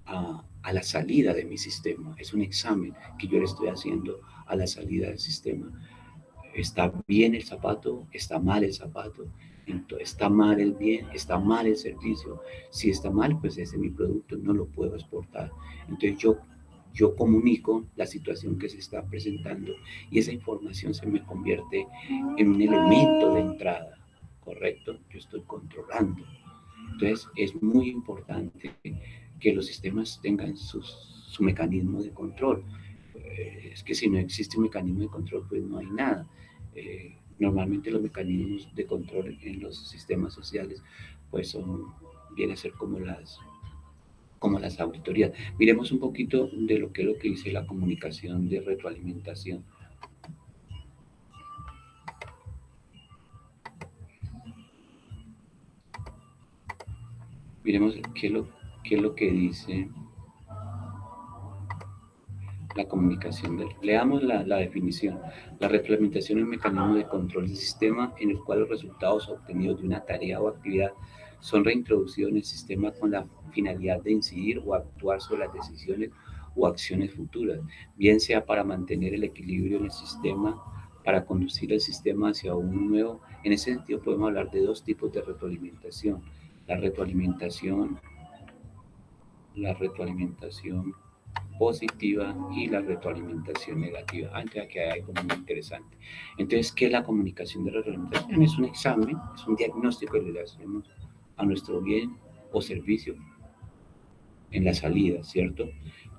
a, a la salida de mi sistema. Es un examen que yo le estoy haciendo a la salida del sistema. Está bien el zapato, está mal el zapato, entonces, está mal el bien, está mal el servicio. Si está mal, pues ese es mi producto, no lo puedo exportar. Entonces yo comunico la situación que se está presentando y esa información se me convierte en un elemento de entrada, ¿correcto? Yo estoy controlando. Entonces es muy importante que los sistemas tengan su mecanismo de control. es que si no existe un mecanismo de control, pues no hay nada. Normalmente los mecanismos de control en los sistemas sociales, pues viene a ser como las auditorías. Miremos un poquito de lo que dice la comunicación de retroalimentación. Miremos qué es lo que dice la comunicación. Leamos la definición. La retroalimentación es un mecanismo de control del sistema en el cual los resultados obtenidos de una tarea o actividad son reintroducidos en el sistema con la finalidad de incidir o actuar sobre las decisiones o acciones futuras, bien sea para mantener el equilibrio en el sistema, para conducir el sistema hacia un nuevo. En ese sentido podemos hablar de dos tipos de retroalimentación. La retroalimentación, la retroalimentación positiva y la retroalimentación negativa. Antes aquí hay algo muy interesante. Entonces, ¿qué es la comunicación de retroalimentación? Es un examen, es un diagnóstico que le hacemos a nuestro bien o servicio en la salida, ¿cierto?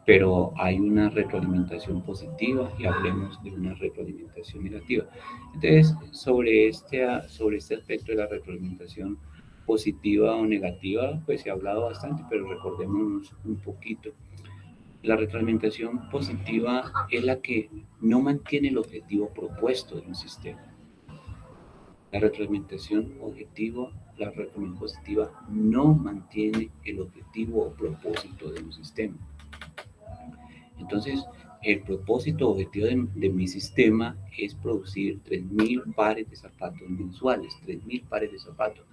Pero hay una retroalimentación positiva y hablemos de una retroalimentación negativa. Entonces, sobre este aspecto de la retroalimentación positiva o negativa, pues se ha hablado bastante, pero recordemos un poquito. La retroalimentación positiva es la que no mantiene el objetivo propuesto de un sistema. La retroalimentación objetiva, la retroalimentación positiva no mantiene el objetivo o propósito de un sistema. Entonces, el propósito objetivo de mi sistema es producir 3.000 pares de zapatos mensuales, 3.000 pares de zapatos.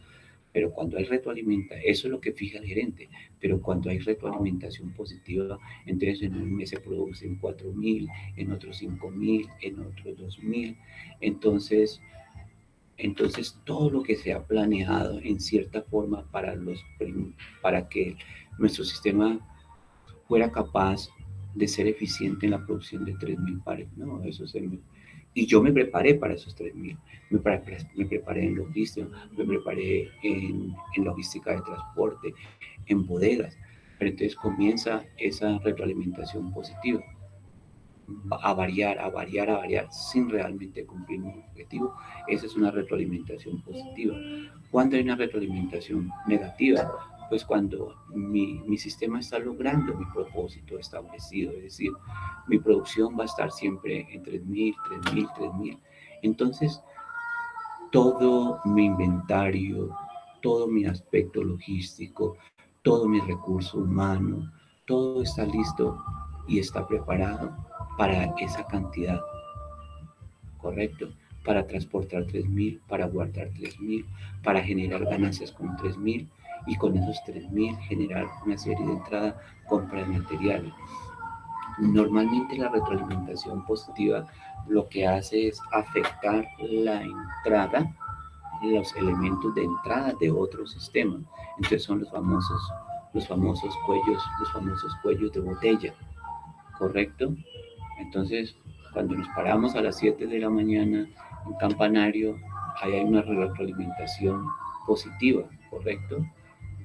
Pero cuando hay retroalimentación, eso es lo que fija el gerente, pero cuando hay retroalimentación positiva, entonces en un mes se producen 4.000, en otros 5.000, en otros 2.000. Entonces, entonces todo lo que se ha planeado en cierta forma para que nuestro sistema fuera capaz de ser eficiente en la producción de 3.000 pares, ¿no? Y yo me preparé para esos 3.000. Me preparé en logística, me preparé en logística de transporte, en bodegas. Pero entonces comienza esa retroalimentación positiva a variar sin realmente cumplir un objetivo. Esa es una retroalimentación positiva. Cuando hay una retroalimentación negativa, pues cuando mi sistema está logrando mi propósito establecido, es decir, mi producción va a estar siempre en 3.000, 3.000, 3.000. Entonces, todo mi inventario, todo mi aspecto logístico, todo mi recurso humano, todo está listo y está preparado para esa cantidad, ¿correcto? Para transportar 3.000, para guardar 3.000, para generar ganancias con 3.000 y con esos 3.000 generar una serie de entradas, compra de materiales. Normalmente la retroalimentación positiva lo que hace es afectar la entrada, los elementos de entrada de otro sistema. Entonces son los famosos cuellos de botella, ¿correcto? Entonces, cuando nos paramos a las 7 de la mañana en campanario, ahí hay una retroalimentación positiva, ¿correcto?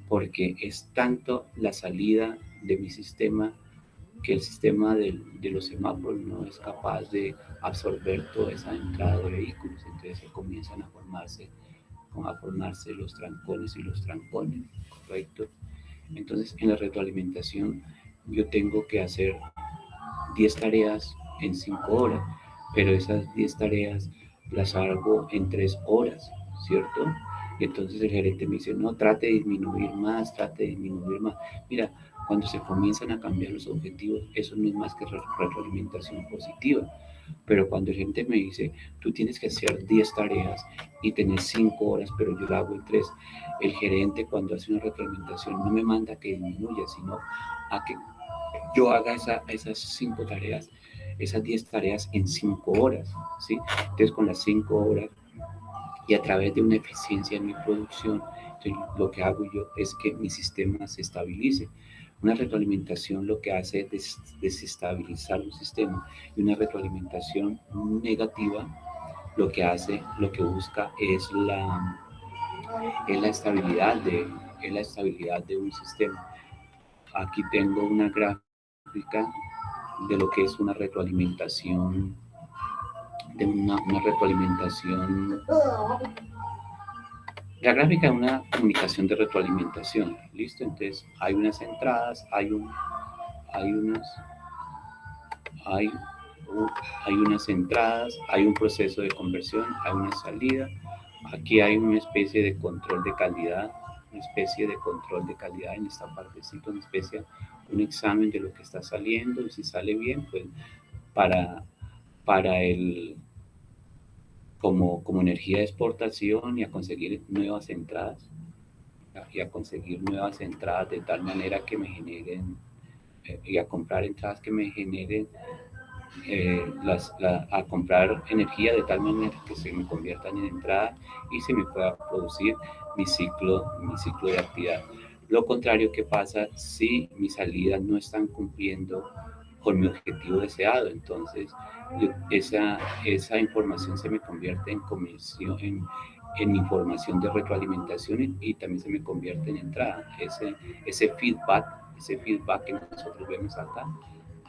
Porque es tanto la salida de mi sistema que el sistema de los semáforos no es capaz de absorber toda esa entrada de vehículos. Entonces se comienzan a formarse los trancones y los trancones, ¿correcto? Entonces, en la retroalimentación yo tengo que hacer 10 tareas en 5 horas, pero esas 10 tareas las hago en 3 horas, ¿cierto? Y entonces el gerente me dice, no, trate de disminuir más, trate de disminuir más. Mira, cuando se comienzan a cambiar los objetivos, eso no es más que retroalimentación positiva. Pero cuando el gerente me dice, tú tienes que hacer 10 tareas y tener 5 horas, pero yo la hago en 3, el gerente cuando hace una retroalimentación no me manda que disminuya, sino a que yo haga esas 5 tareas, esas 10 tareas en 5 horas, ¿sí? Entonces con las 5 horas y a través de una eficiencia en mi producción, entonces, lo que hago yo es que mi sistema se estabilice. Una retroalimentación lo que hace es desestabilizar un sistema y una retroalimentación negativa lo que busca es la estabilidad es la estabilidad de un sistema. Aquí tengo una gráfica de lo que es una retroalimentación, de una retroalimentación. La gráfica es una comunicación de retroalimentación, ¿listo? Entonces hay unas entradas, hay unas, hay, hay unas entradas, hay un proceso de conversión, hay una salida. Aquí hay una especie de control de calidad, una especie de control de calidad en esta partecita, una especie, un examen de lo que está saliendo, y si sale bien, pues para, para el, como energía de exportación, y a conseguir nuevas entradas, y a conseguir nuevas entradas de tal manera que me generen, y a comprar entradas que me generen, a comprar energía de tal manera que se me conviertan en entrada y se me pueda producir mi ciclo de actividad. Lo contrario que pasa si mis salidas no están cumpliendo con mi objetivo deseado, entonces esa información se me convierte en comisión, en información de retroalimentación, y también se me convierte en entrada. Ese feedback que nosotros vemos acá,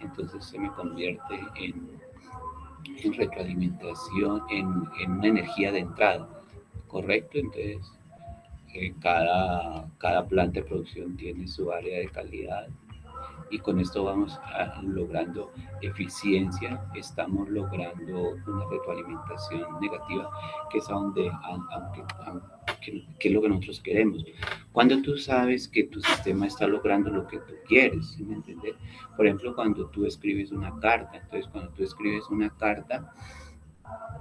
entonces se me convierte en retroalimentación, en una energía de entrada, ¿correcto? Entonces, cada planta de producción tiene su área de calidad, y con esto vamos logrando eficiencia, estamos logrando una retroalimentación negativa, que es a donde, que es lo que nosotros queremos. Cuando tú sabes que tu sistema está logrando lo que tú quieres, ¿sí me entiendes? Por ejemplo, cuando tú escribes una carta, entonces cuando tú escribes una carta,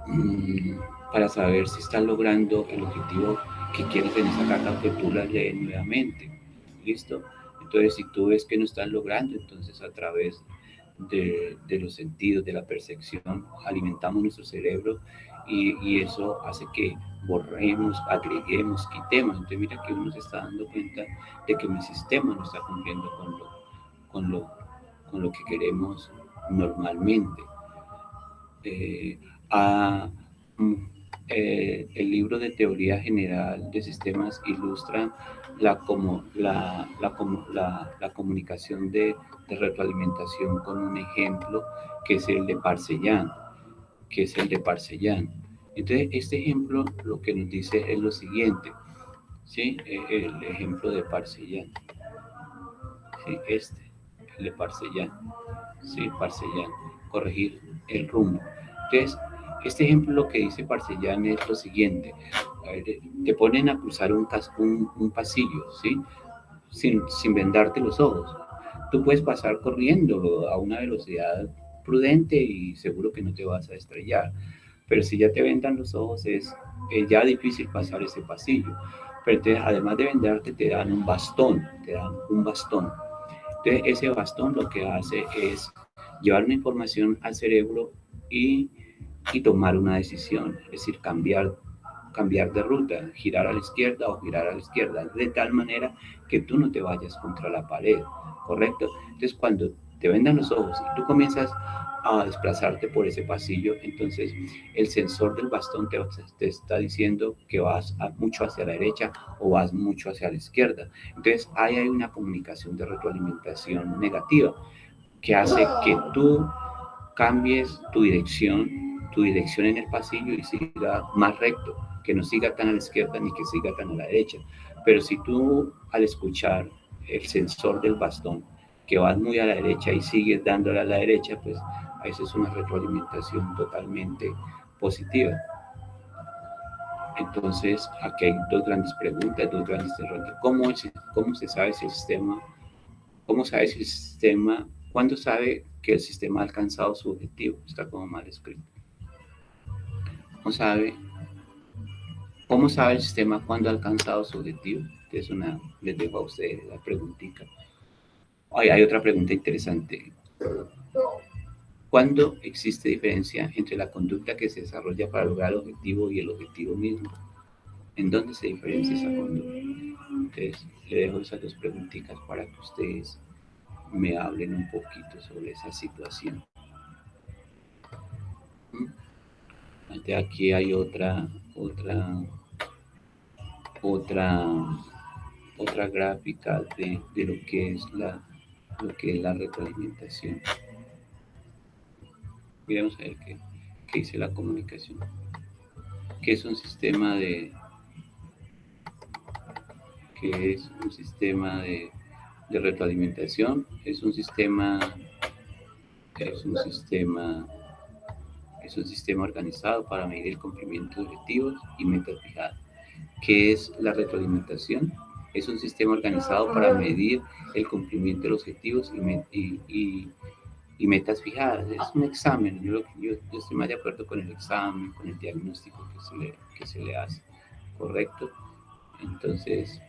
mmm, para saber si estás logrando el objetivo que quieres en esa carta, que tú la lees nuevamente, ¿listo? Entonces, si tú ves que no estás logrando, entonces a través de los sentidos, de la percepción, alimentamos nuestro cerebro, y eso hace que borremos, agreguemos, quitemos. Entonces, mira que uno se está dando cuenta de que mi sistema no está cumpliendo con lo, con lo que queremos normalmente. Eh, a, mm, el libro de teoría general de sistemas ilustra la comunicación de retroalimentación con un ejemplo, que es el de Parsellan, que es el de Parsellan. Entonces, este ejemplo lo que nos dice es lo siguiente, ¿sí? El ejemplo de Parsellan, ¿sí? El de Parsellan, ¿sí? Parsellan, corregir el rumbo. Entonces, este ejemplo lo que dice Parsellan es lo siguiente: te ponen a cruzar un pasillo, ¿sí? Sin vendarte los ojos. Tú puedes pasar corriendo a una velocidad prudente y seguro que no te vas a estrellar, pero si ya te vendan los ojos, es ya difícil pasar ese pasillo. Pero entonces, además de vendarte, te dan un bastón, te dan un bastón. Entonces, ese bastón lo que hace es llevar una información al cerebro, y, y tomar una decisión, es decir, cambiar de ruta, girar a la izquierda o girar a la izquierda, de tal manera que tú no te vayas contra la pared, ¿correcto? Entonces, cuando te vendan los ojos y tú comienzas a desplazarte por ese pasillo, entonces el sensor del bastón te está diciendo que vas mucho hacia la derecha o vas mucho hacia la izquierda. Entonces, ahí hay una comunicación de retroalimentación negativa, que hace que tú cambies tu dirección en el pasillo, y siga más recto, que no siga tan a la izquierda ni que siga tan a la derecha. Pero si tú, al escuchar el sensor del bastón, que vas muy a la derecha y sigues dándole a la derecha, pues a eso es una retroalimentación totalmente positiva. Entonces, aquí hay dos grandes preguntas, dos grandes interrogantes. ¿Cómo se sabe si el sistema, cómo sabe si el sistema, cuándo sabe que el sistema ha alcanzado su objetivo? Está como mal escrito. ¿Cómo sabe, cómo sabe el sistema cuándo ha alcanzado su objetivo? Es les dejo a ustedes la preguntita. Hay otra pregunta interesante. ¿Cuándo existe diferencia entre la conducta que se desarrolla para lograr el objetivo y el objetivo mismo? ¿En dónde se diferencia esa conducta? Entonces, le dejo esas dos preguntitas para que ustedes me hablen un poquito sobre esa situación. De aquí hay otra, otra gráfica de lo que es la retroalimentación. Miremos a ver qué dice la comunicación. ¿Qué es un sistema de, qué es un sistema de retroalimentación? Es un sistema Es un sistema organizado para medir el cumplimiento de objetivos y metas fijadas. ¿Qué es la retroalimentación? Es un sistema organizado para medir el cumplimiento de los objetivos y metas fijadas. Es un examen. Yo estoy más de acuerdo con el examen, con el diagnóstico que se le hace. ¿Correcto? Entonces,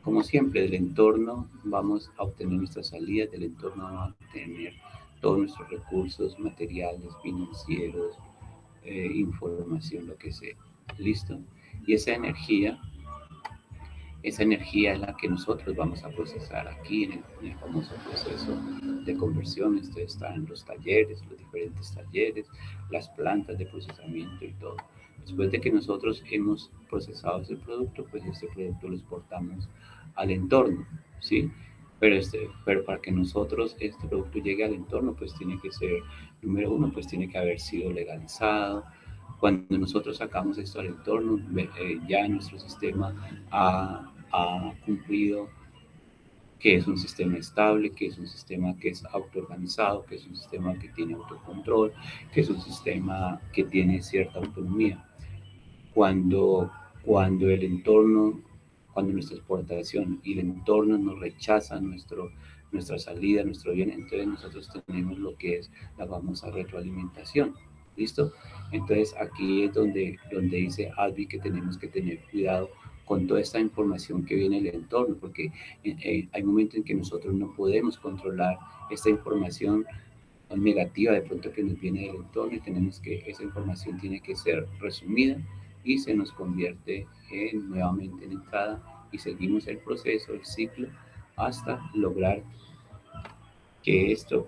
como siempre, del entorno vamos a obtener nuestras salidas, del entorno vamos a obtener todos nuestros recursos materiales, financieros, información, lo que sea. ¿Listo? Y esa energía es la que nosotros vamos a procesar aquí en el famoso proceso de conversión. Esto está en los talleres, los diferentes talleres, las plantas de procesamiento y todo. Después de que nosotros hemos procesado ese producto, pues ese producto lo exportamos al entorno, ¿sí? Pero para que nosotros este producto llegue al entorno, pues tiene que ser, número uno, pues tiene que haber sido legalizado. Cuando nosotros sacamos esto al entorno, ya nuestro sistema ha cumplido que es un sistema estable, que es un sistema que es autoorganizado, que es un sistema que tiene autocontrol, que es un sistema que tiene cierta autonomía. Cuando, cuando el entorno, cuando nuestra exportación y el entorno nos rechazan nuestra salida, nuestro bien, entonces nosotros tenemos lo que es la famosa retroalimentación. ¿Listo? Entonces aquí es donde dice Albi que tenemos que tener cuidado con toda esta información que viene del entorno, porque hay momentos en que nosotros no podemos controlar esta información negativa de pronto que nos viene del entorno y tenemos que, esa información tiene que ser resumida y se nos convierte nuevamente en entrada y seguimos el proceso, el ciclo, hasta lograr que esto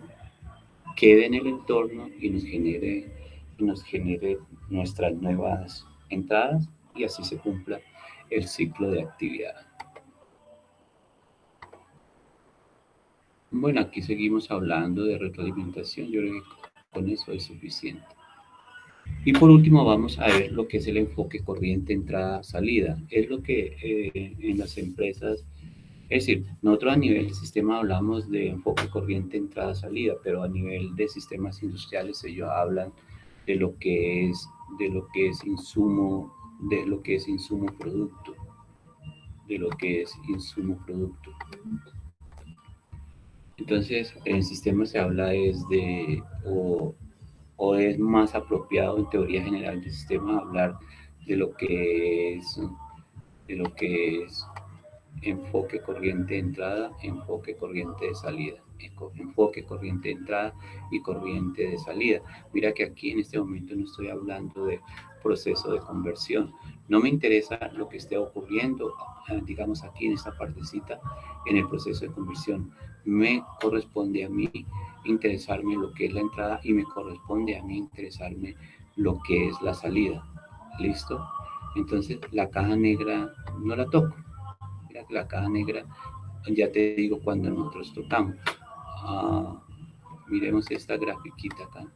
quede en el entorno y nos genere nuestras nuevas entradas y así se cumpla el ciclo de actividad. Bueno, aquí seguimos hablando de retroalimentación. Yo creo que con eso es suficiente. Y por último vamos a ver lo que es el enfoque corriente entrada-salida. Es lo que en las empresas, es decir, nosotros a nivel de sistema hablamos de enfoque corriente entrada-salida, pero a nivel de sistemas industriales ellos hablan de lo que es, de lo que es insumo producto, de lo que es insumo producto. Entonces, en el sistema se habla es o es más apropiado en teoría general del sistema hablar de lo que es, de lo que es enfoque corriente de entrada, enfoque corriente de salida, enfoque corriente de entrada y corriente de salida. Mira que aquí en este momento no estoy hablando de proceso de conversión. No me interesa lo que esté ocurriendo, digamos aquí en esta partecita, en el proceso de conversión. Me corresponde a mí interesarme lo que es la entrada y me corresponde a mí interesarme lo que es la salida. ¿Listo? Entonces la caja negra no la toco. Mira que la caja negra, ya te digo cuando nosotros tocamos. Miremos esta grafiquita acá.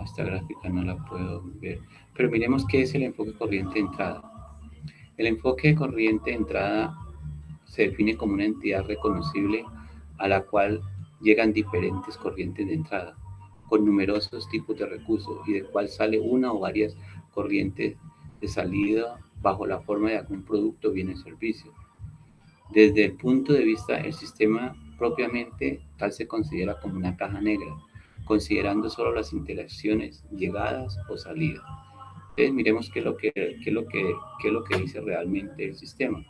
Esta gráfica no la puedo ver. Pero miremos qué es el enfoque corriente de entrada. El enfoque corriente de entrada se define como una entidad reconocible a la cual llegan diferentes corrientes de entrada, con numerosos tipos de recursos y de cual sale una o varias corrientes de salida bajo la forma de algún producto, bien o servicio. Desde el punto de vista del sistema propiamente, tal se considera como una caja negra, considerando solo las interacciones, llegadas o salidas. Entonces miremos qué es lo que dice realmente el sistema.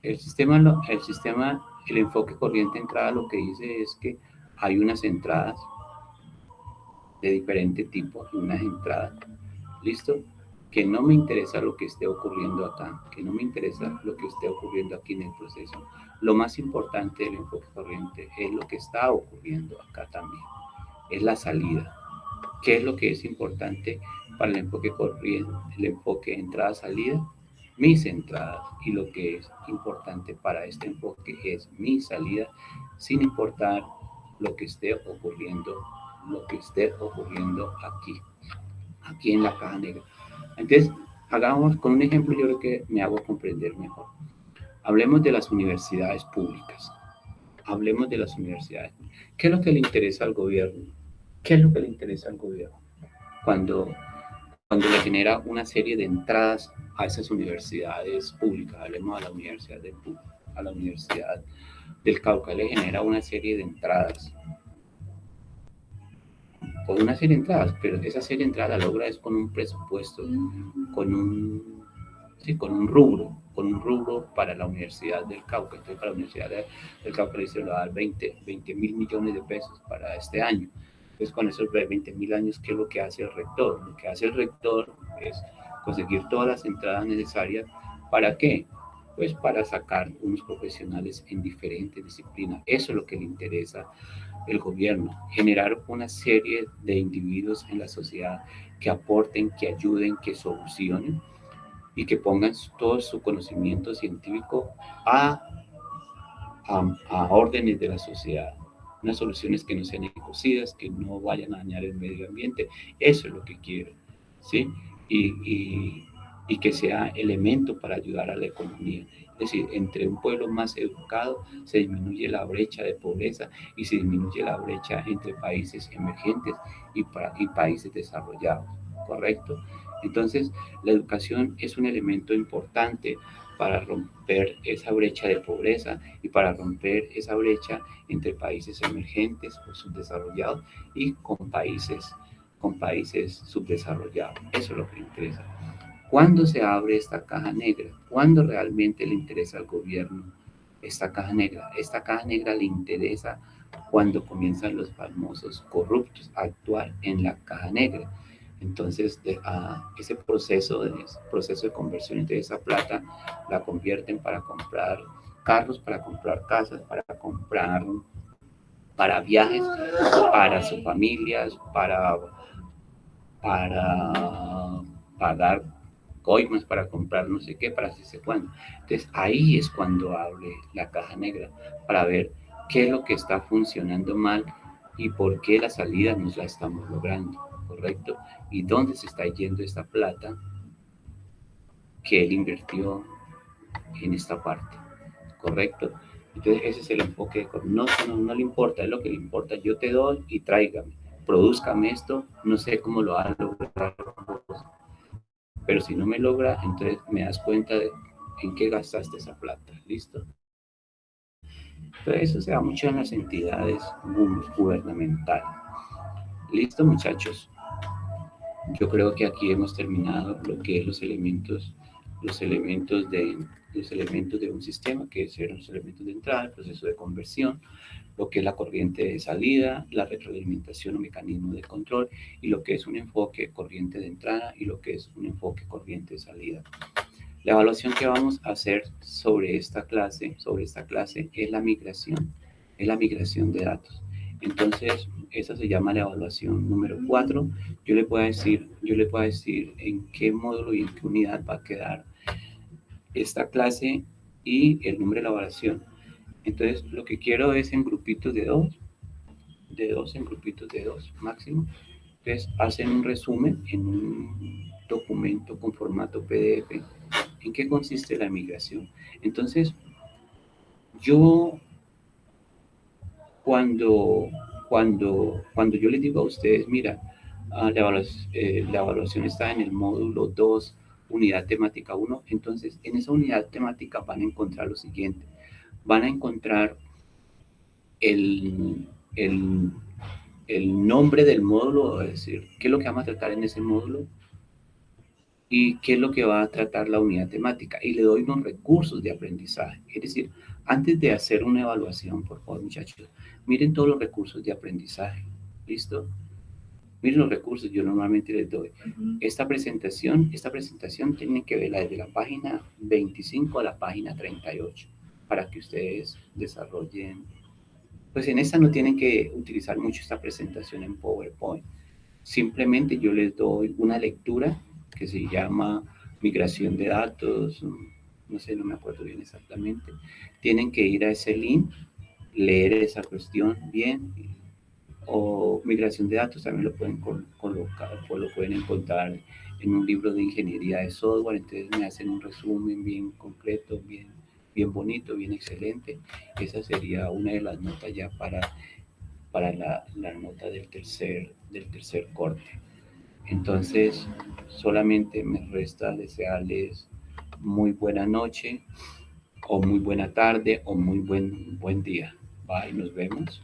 El enfoque corriente entrada lo que dice es que hay unas entradas de diferente tipo, unas entradas, ¿listo? Que no me interesa lo que esté ocurriendo acá, que no me interesa lo que esté ocurriendo aquí en el proceso. Lo más importante del enfoque corriente es lo que está ocurriendo acá también, es la salida. ¿Qué es lo que es importante para el enfoque corriente, el enfoque entrada-salida? mis entradas, y lo que es importante para este enfoque es mi salida, sin importar lo que esté ocurriendo, aquí en la caja negra. Entonces, hagamos con un ejemplo, yo creo que me hago comprender mejor. Hablemos de las universidades públicas. Hablemos de las universidades. ¿Qué es lo que le interesa al gobierno? ¿Qué es lo que le interesa al gobierno? Cuando, cuando le genera una serie de entradas a esas universidades públicas, hablemos a la Universidad del Cauca, le genera una serie de entradas, con una serie de entradas, pero esa serie de entradas la logra es con un presupuesto, con un, sí, con un rubro para la Universidad del Cauca. Entonces, para la Universidad del Cauca le va a dar 20 mil millones de pesos para este año. Entonces, con esos 20.000 años, ¿qué es lo que hace el rector? Lo que hace el rector es conseguir todas las entradas necesarias. ¿Para qué? Pues para sacar unos profesionales en diferentes disciplinas. Eso es lo que le interesa el gobierno, generar una serie de individuos en la sociedad que aporten, que ayuden, que solucionen y que pongan todo su conocimiento científico a, a órdenes de la sociedad. Unas soluciones que no sean ecocidas, que no vayan a dañar el medio ambiente. Eso es lo que quiero, ¿sí? Y, y, y que sea elemento para ayudar a la economía. Es decir, entre un pueblo más educado se disminuye la brecha de pobreza y se disminuye la brecha entre países emergentes y países desarrollados, ¿correcto? Entonces, la educación es un elemento importante para romper esa brecha de pobreza y para romper esa brecha entre países emergentes o subdesarrollados y con países subdesarrollados. Eso es lo que interesa. ¿Cuándo se abre esta caja negra? ¿Cuándo realmente le interesa al gobierno esta caja negra? Esta caja negra le interesa cuando comienzan los famosos corruptos a actuar en la caja negra. Entonces, ese proceso de conversión de esa plata la convierten para comprar carros, para comprar casas, para viajes, para sus familias, para pagar coimas, para comprar no sé qué, para si se cuándo. Entonces, ahí es cuando abre la caja negra para ver qué es lo que está funcionando mal y por qué la salida nos la estamos logrando, ¿correcto? Y dónde se está yendo esta plata que él invirtió en esta parte, ¿correcto? Entonces ese es el enfoque, no le importa, es lo que le importa, yo te doy y tráigame, produzcame esto, no sé cómo lo va a lograr, pero si no me logra, entonces me das cuenta de en qué gastaste esa plata, ¿listo? Entonces eso se da mucho en las entidades gubernamentales. ¿Listo, muchachos? Yo creo que aquí hemos terminado lo que es los elementos de, los elementos de un sistema, que son los elementos de entrada, el proceso de conversión, lo que es la corriente de salida, la retroalimentación o mecanismo de control, y lo que es un enfoque corriente de entrada y lo que es un enfoque corriente de salida. La evaluación que vamos a hacer sobre esta clase es la migración de datos. Entonces, esa se llama la evaluación número 4. Yo le puedo decir en qué módulo y en qué unidad va a quedar esta clase y el número de la evaluación. Entonces, lo que quiero es en grupitos en grupitos de dos máximo. Entonces, hacen un resumen en un documento con formato PDF. ¿En qué consiste la migración? Entonces, yo cuando, cuando yo les digo a ustedes, mira, la evaluación está en el módulo 2, unidad temática 1, entonces en esa unidad temática van a encontrar lo siguiente. Van a encontrar el, el, el nombre del módulo, es decir, qué es lo que vamos a tratar en ese módulo y qué es lo que va a tratar la unidad temática. Y le doy unos recursos de aprendizaje. Es decir, antes de hacer una evaluación, por favor, muchachos, miren todos los recursos de aprendizaje. ¿Listo? Miren los recursos, yo normalmente les doy. Esta presentación tienen que verla desde la página 25 a la página 38 para que ustedes desarrollen. Pues en esta no tienen que utilizar mucho esta presentación en PowerPoint. Simplemente yo les doy una lectura que se llama migración de datos, no sé, no me acuerdo bien exactamente. Tienen que ir a ese link, leer esa cuestión bien, o migración de datos también lo pueden colocar, o lo pueden encontrar en un libro de ingeniería de software, entonces me hacen un resumen bien completo, bien bonito, bien excelente. Esa sería una de las notas ya para la nota del tercer corte. Entonces, solamente me resta desearles muy buena noche, o muy buena tarde, o muy buen día. Bye, nos vemos.